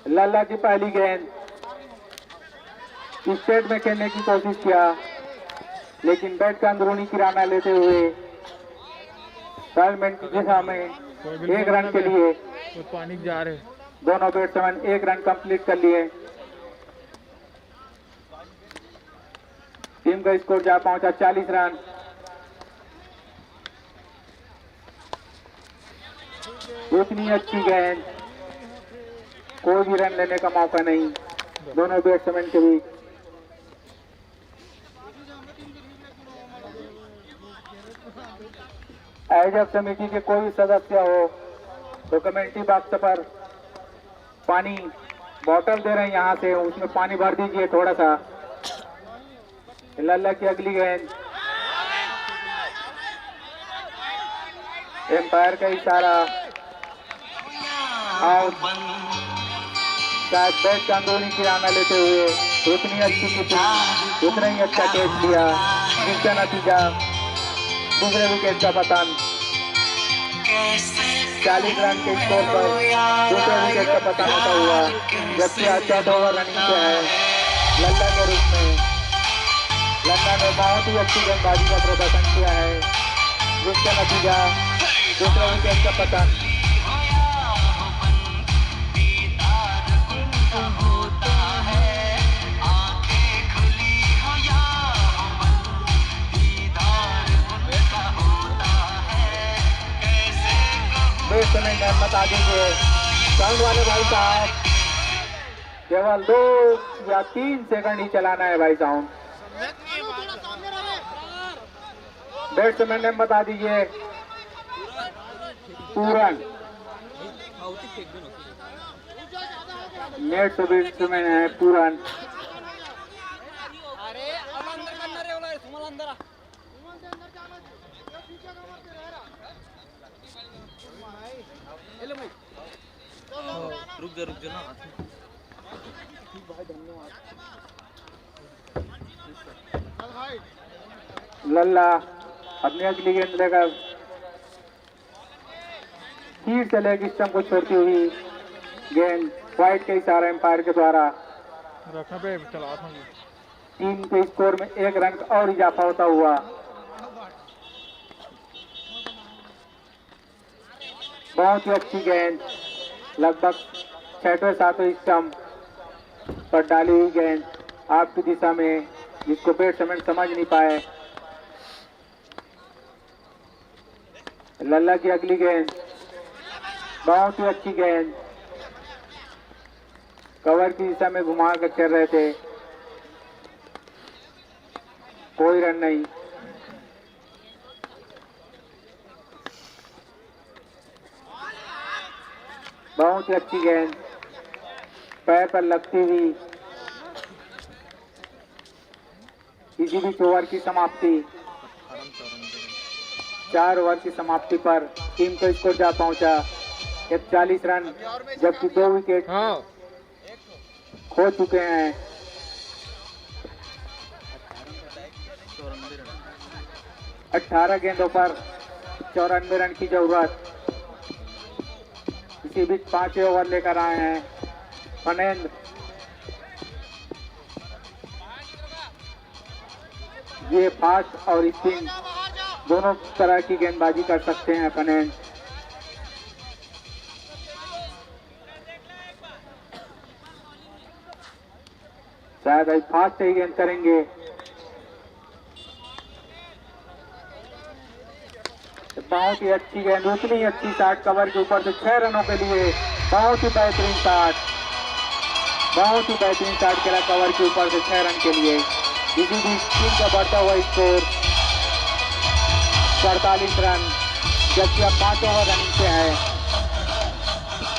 लल्ला की पहली गेंद। स्ट्रेट में खेलने की कोशिश किया, लेकिन बैट का अंदरूनी किराना लेते हुए टॉर्नामेंट की दिशा में 1 रन के लिए पानी जा रहे। दोनों बैट्समैन 1 रन कंप्लीट कर लिए। टीम का स्कोर जा पहुंचा 40 रन। इतनी अच्छी गेंद, कोई भी रन लेने का मौका नहीं दोनों बैट्समैन के बीच। आयोजक समिति के कोई सदस्य हो तो कमेंट्री बॉक्स पर पानी बोतल दे रहे हैं, यहाँ से उसमें पानी भर दीजिए थोड़ा सा। लल्ला की अगली गेंद, एम्पायर का इशारा, आउट। शायद बैट का अंदरूनी किराना लेते हुए उतनी अच्छी किपिंग, उतना ही अच्छा कैच दिया, जिसका नतीजा दूसरे विकेट का पतन। 40 रन के स्कोर पर दूसरे विकेट का पतन होता हुआ, जबकि आज 14 ओवर रनिंग पे है लल्ला के रूप में। लल्ला ने बहुत ही अच्छी गेंदबाजी का प्रदर्शन किया है, जिसका नतीजा दूसरे विकेट का पतन। बैट्समैन मोहम्मद आदिल को साउंड वाले भाई साहब केवल 2 या 3 सेकंड ही चलाना है भाई साउंड। बैट्समैन ने बता दीजिए पूरन नेट से बैट्समैन है पूरन। रुक जा ना। लल्ला अपनी अगली गेंद लेकर फिर से लेग स्टंप को छोड़ती हुई गेंद वाइड के इशारे एम्पायर के द्वारा टीम के स्कोर में 1 रन का और इजाफा होता हुआ। बहुत ही अच्छी गेंद, लगभग 6वें-7वें स्टंप पर डाली हुई गेंद आपकी दिशा में, जिसको बैट्समैन समझ नहीं पाए। लल्ला की अगली गेंद बहुत ही अच्छी गेंद, कवर की दिशा में घुमा कर खेल रहे थे, कोई रन नहीं। बहुत ही अच्छी गेंद पैर पर लगती हुई, किसी भी ओवर की समाप्ति, 4 ओवर की समाप्ति पर टीम को स्कोर जा पहुंचा 41 रन, जबकि 2 विकेट खो चुके हैं। 18 गेंदों पर 94 रन की जरूरत। इसी बीच 5वें ओवर लेकर आए हैं फनेंद्र। ये फास्ट और स्पिन दोनों तरह की गेंदबाजी कर सकते हैं फनेंद्र। शायद आज फास्ट ही गेंद करेंगे। बहुत ही अच्छी गेंद, उतनी ही अच्छी शॉट कवर के ऊपर से 6 रनों के लिए। बहुत ही बेहतरीन शॉट, बहुत ही बेहतरीन शॉट खेला कवर के ऊपर से 6 रन के लिए। इसी बीच टीम का बढ़ता हुआ स्कोर 48 रन, जबकि अब 5 ओवर रनिंग पे है।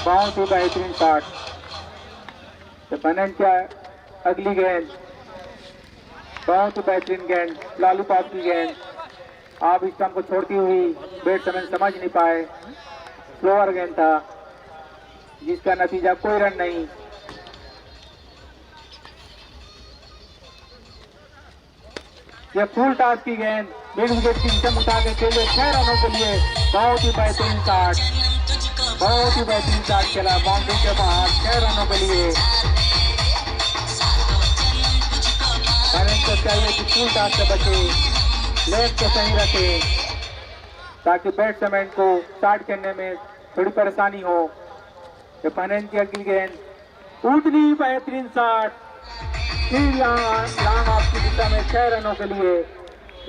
बहुत ही बेहतरीन शॉट। तो फनेंद्र क्या अगली गेंद, बहुत ही बेहतरीन गेंद, लॉलीपॉप की गेंद, आप स्टंप को छोड़ती हुई बैट्समैन समझ नहीं पाए। स्लोअर गेंद था, जिसका नतीजा कोई रन नहीं। ये फुल टॉस की गेंद मिड विकेट की स्टंप उठा के खेले 6 रनों के लिए। बहुत ही बेहतरीन शॉट, बहुत ही बेहतरीन शॉट खेला बाउंड्री के बाहर 6 रनों के लिए। फनेंद्र को चाहिए कि फुल टॉस से बचे, लेग को सही रखे, ताकि बैट्समैन को शॉट खेलने में थोड़ी परेशानी हो। तो फनेंद्र की अगली गेंद, उतनी बेहतरीन शॉट, यहाँ आपकी दिशा में 6 रनों के लिए।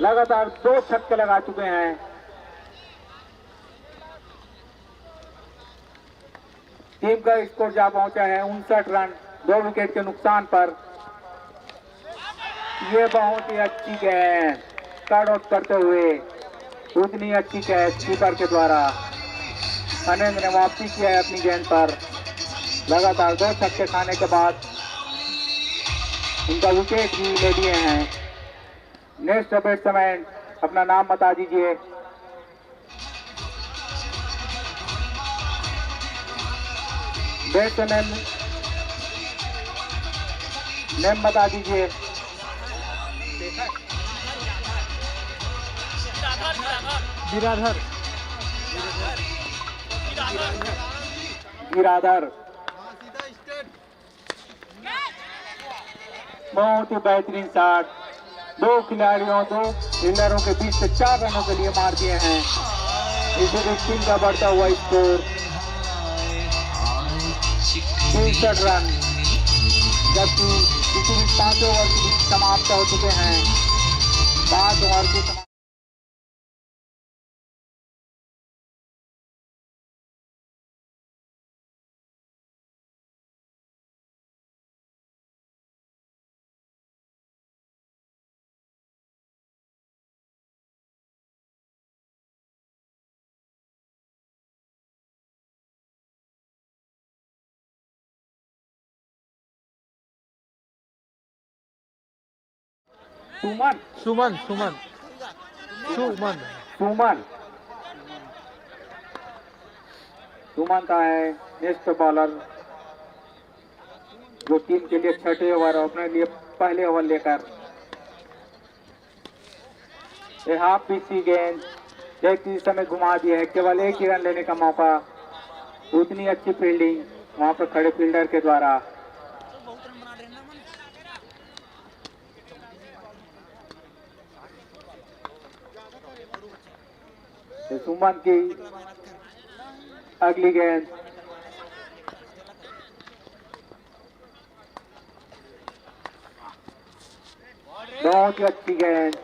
लगातार 2 छक्के लगा चुके हैं। टीम का स्कोर जा पहुंचा है 59 रन, 2 विकेट के नुकसान पर। ये बहुत ही अच्छी गेंद कट आउट करते हुए, उतनी अच्छी कैच कीपर के द्वारा। फनेंद्र ने वापसी किया है अपनी गेंद पर। लगातार 2 छक्के खाने के बाद उनका विकेट भी ले लिए हैं। नेक्स्ट बैट्समैन अपना नाम बता दीजिए। बैट्समैन नेम बता दीजिए। बिराधर गिराधर बहुत ही बेहतरीन शॉट, दो खिलाड़ियों दो फील्डरों के बीच से 4 रनों के लिए मार दिए हैं। इसी टीम का बढ़ता हुआ स्कोर 63 रन, जबकि इसी 5 ओवर समाप्त हो चुके हैं। 5 ओवर की सुमन सुमन सुमन सुमन सुमन सुमन का है नेक्स्ट बॉलर, जो टीम के लिए 6ठे ओवर अपने लिए पहले ओवर लेकर हाफ पिची गेंद एक समय घुमा दिया है, केवल 1 ही रन लेने का मौका। उतनी अच्छी फील्डिंग वहां पर खड़े फील्डर के द्वारा। सुमन की अगली गेंद बहुत ही अच्छी गेंद,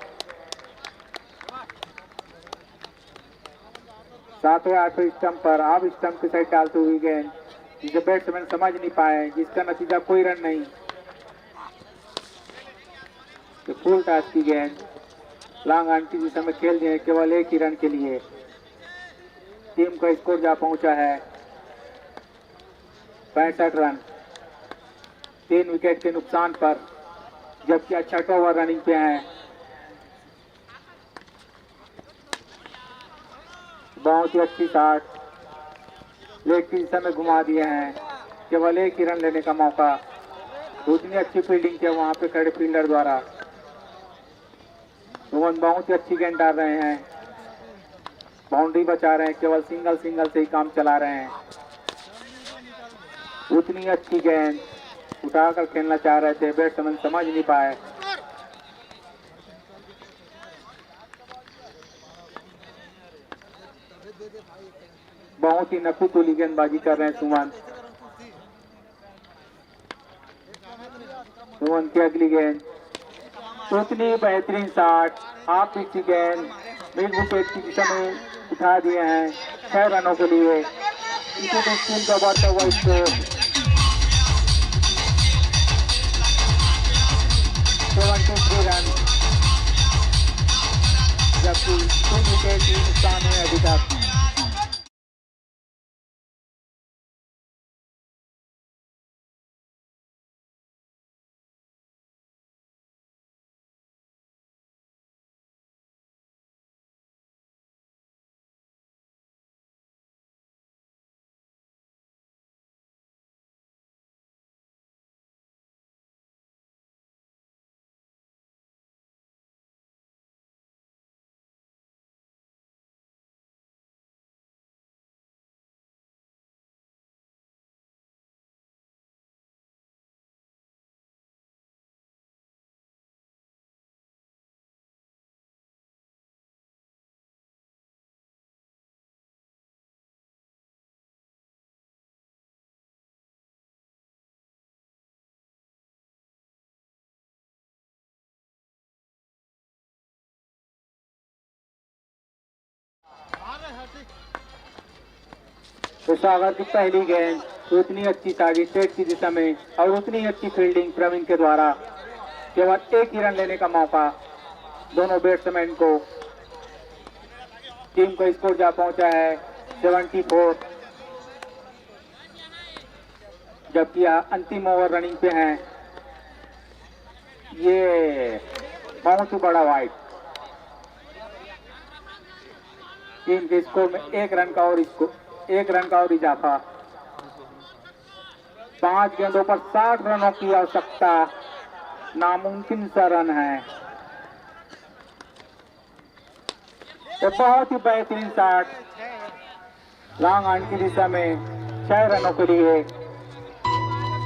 7वें 8वें स्टंप पर, अब स्टंप की साइड डालते हुई गेंद, जिसे बैट्समैन समझ नहीं पाए, जिसका नतीजा कोई रन नहीं। तो फुल टॉस की गेंद लॉन्ग ऑन की दिशा में खेल दिए, केवल 1 ही रन के लिए। टीम का स्कोर जा पहुंचा है 65 रन, 3 विकेट के नुकसान पर, जबकि अच्छा ओवर रनिंग पे है। बहुत ही अच्छी शॉट, लेग की दिशा में घुमा दिए हैं, केवल 1 ही रन लेने का मौका। उतनी अच्छी फील्डिंग किया वहां पे खड़े फील्डर द्वारा। सुमन बहुत ही अच्छी गेंद डाल रहे हैं, बाउंड्री बचा रहे हैं, केवल सिंगल से ही काम चला रहे हैं। उतनी अच्छी गेंद उठाकर खेलना चाह रहे थे, बैट्समैन समझ नहीं पाए। बहुत ही नफी तुली गेंदबाजी कर रहे हैं सुमन। सुमन की अगली गेंद उतनी बेहतरीन शॉट, हाफ पिच की गेंद मिड विकेट की दिशा में उठा दिए हैं 6 रनों के लिए। इसी टीम का बढ़ता हुआ स्कोर 73 रन, जबकि 3 विकेट की नुकसान है अभी तक। तो सागर की पहली गेंद उतनी अच्छी तागी स्ट्रेट की दिशा में और उतनी अच्छी फील्डिंग प्रवीण के द्वारा, केवल 1 ही रन लेने का मौका दोनों बैट्समैन को। टीम का स्कोर जा पहुंचा है 74, जबकि अंतिम ओवर रनिंग पे हैं। ये बहुत ही बड़ा वाइड, टीम के स्कोर में 1 रन का और इजाफा। 5 गेंदों पर 60 रनों की आवश्यकता नामुमकिन सा रन है। ये बहुत ही बेहतरीन शॉट लॉन्ग ऑन की दिशा में 6 रनों के लिए।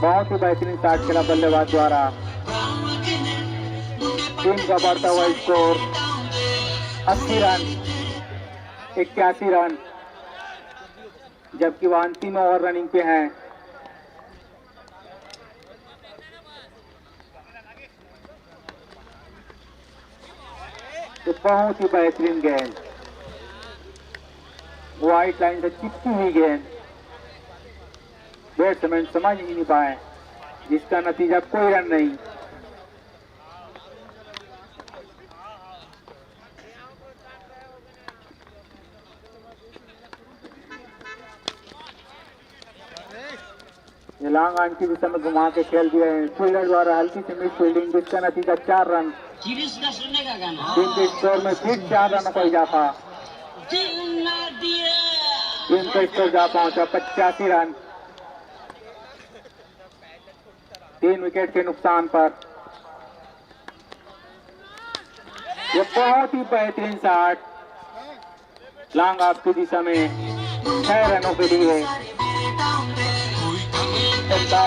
बहुत ही बेहतरीन शॉट खेला बल्लेबाज द्वारा। टीम का बढ़ता हुआ स्कोर 80 रन 81 रन, जबकि वह अंतिम ओवर रनिंग पे हैं। तो बहुत ही बेहतरीन गेंद, व्हाइट लाइन से चिपकी हुई गेंद, बैट्समैन समझ ही नहीं पाए, जिसका नतीजा कोई रन नहीं। ये लॉन्ग ऑन की दिशा में घुमा के खेल दिए हैं फील्डर द्वारा, हल्की सी मिस फील्डिंग, जिसका नतीजा 4 रन। टीम के स्कोर में फिर 4 रनों का इजाफा। टीम का स्कोर जा पहुंचा 85 रन 3 विकेट के नुकसान पर। यह बहुत ही बेहतरीन शॉट लॉन्ग ऑफ की दिशा में 6 रनों के लिए।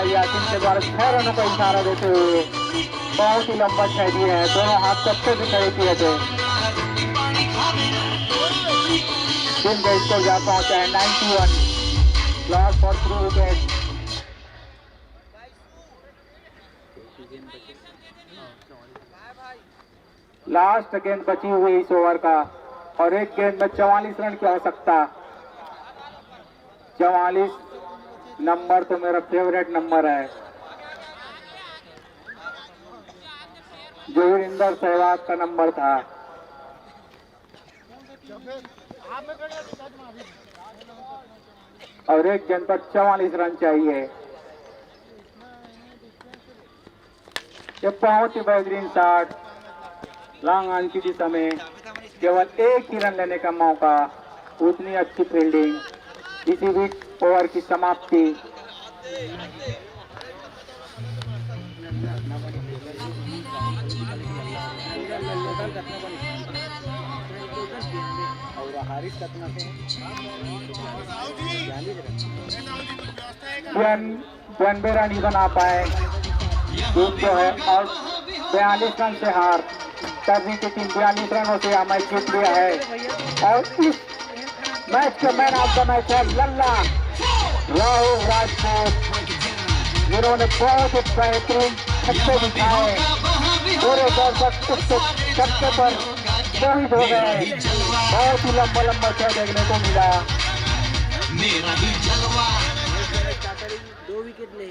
यासिन के द्वारा 6 रनों का इशारा देते हुए बहुत ही लंबा 6 दिए हैं, दोनों हाथ कच्चे भी खड़े किए थे। टीम का स्कोर जा पहुंचा है 91, लॉस फॉर 3 विकेट। लास्ट गेंद बची हुई इस ओवर का, और एक गेंद में 44 रन की आवश्यकता। 44 नंबर तो मेरा फेवरेट नंबर है। जो वीरेंद्र सहवाग का नंबर था। और एक गेंद पर 44 रन चाहिए। ये बहुत ही बेहतरीन शॉट लॉन्ग ऑन की दिशा में, केवल एक ही रन लेने का मौका, उतनी अच्छी फील्डिंग, इसी बीच ओवर की समाप्ति। बेरा नहीं बना पाए टीम जो है, और 42 रन से हार। तभी की टीम 42 रनों से मैच जीत लिया है। और इस मैच का मैन ऑफ द मैच है लल्ला राहुल राजपूत, जिन्होंने बहुत ही बेहतरीन छक्के दिखाए। पूरे दर्शक उसके छक्के पर शहीद हो गए। बहुत ही लंबा लंबा छक्का देखने को मिला। 2 विकेट ले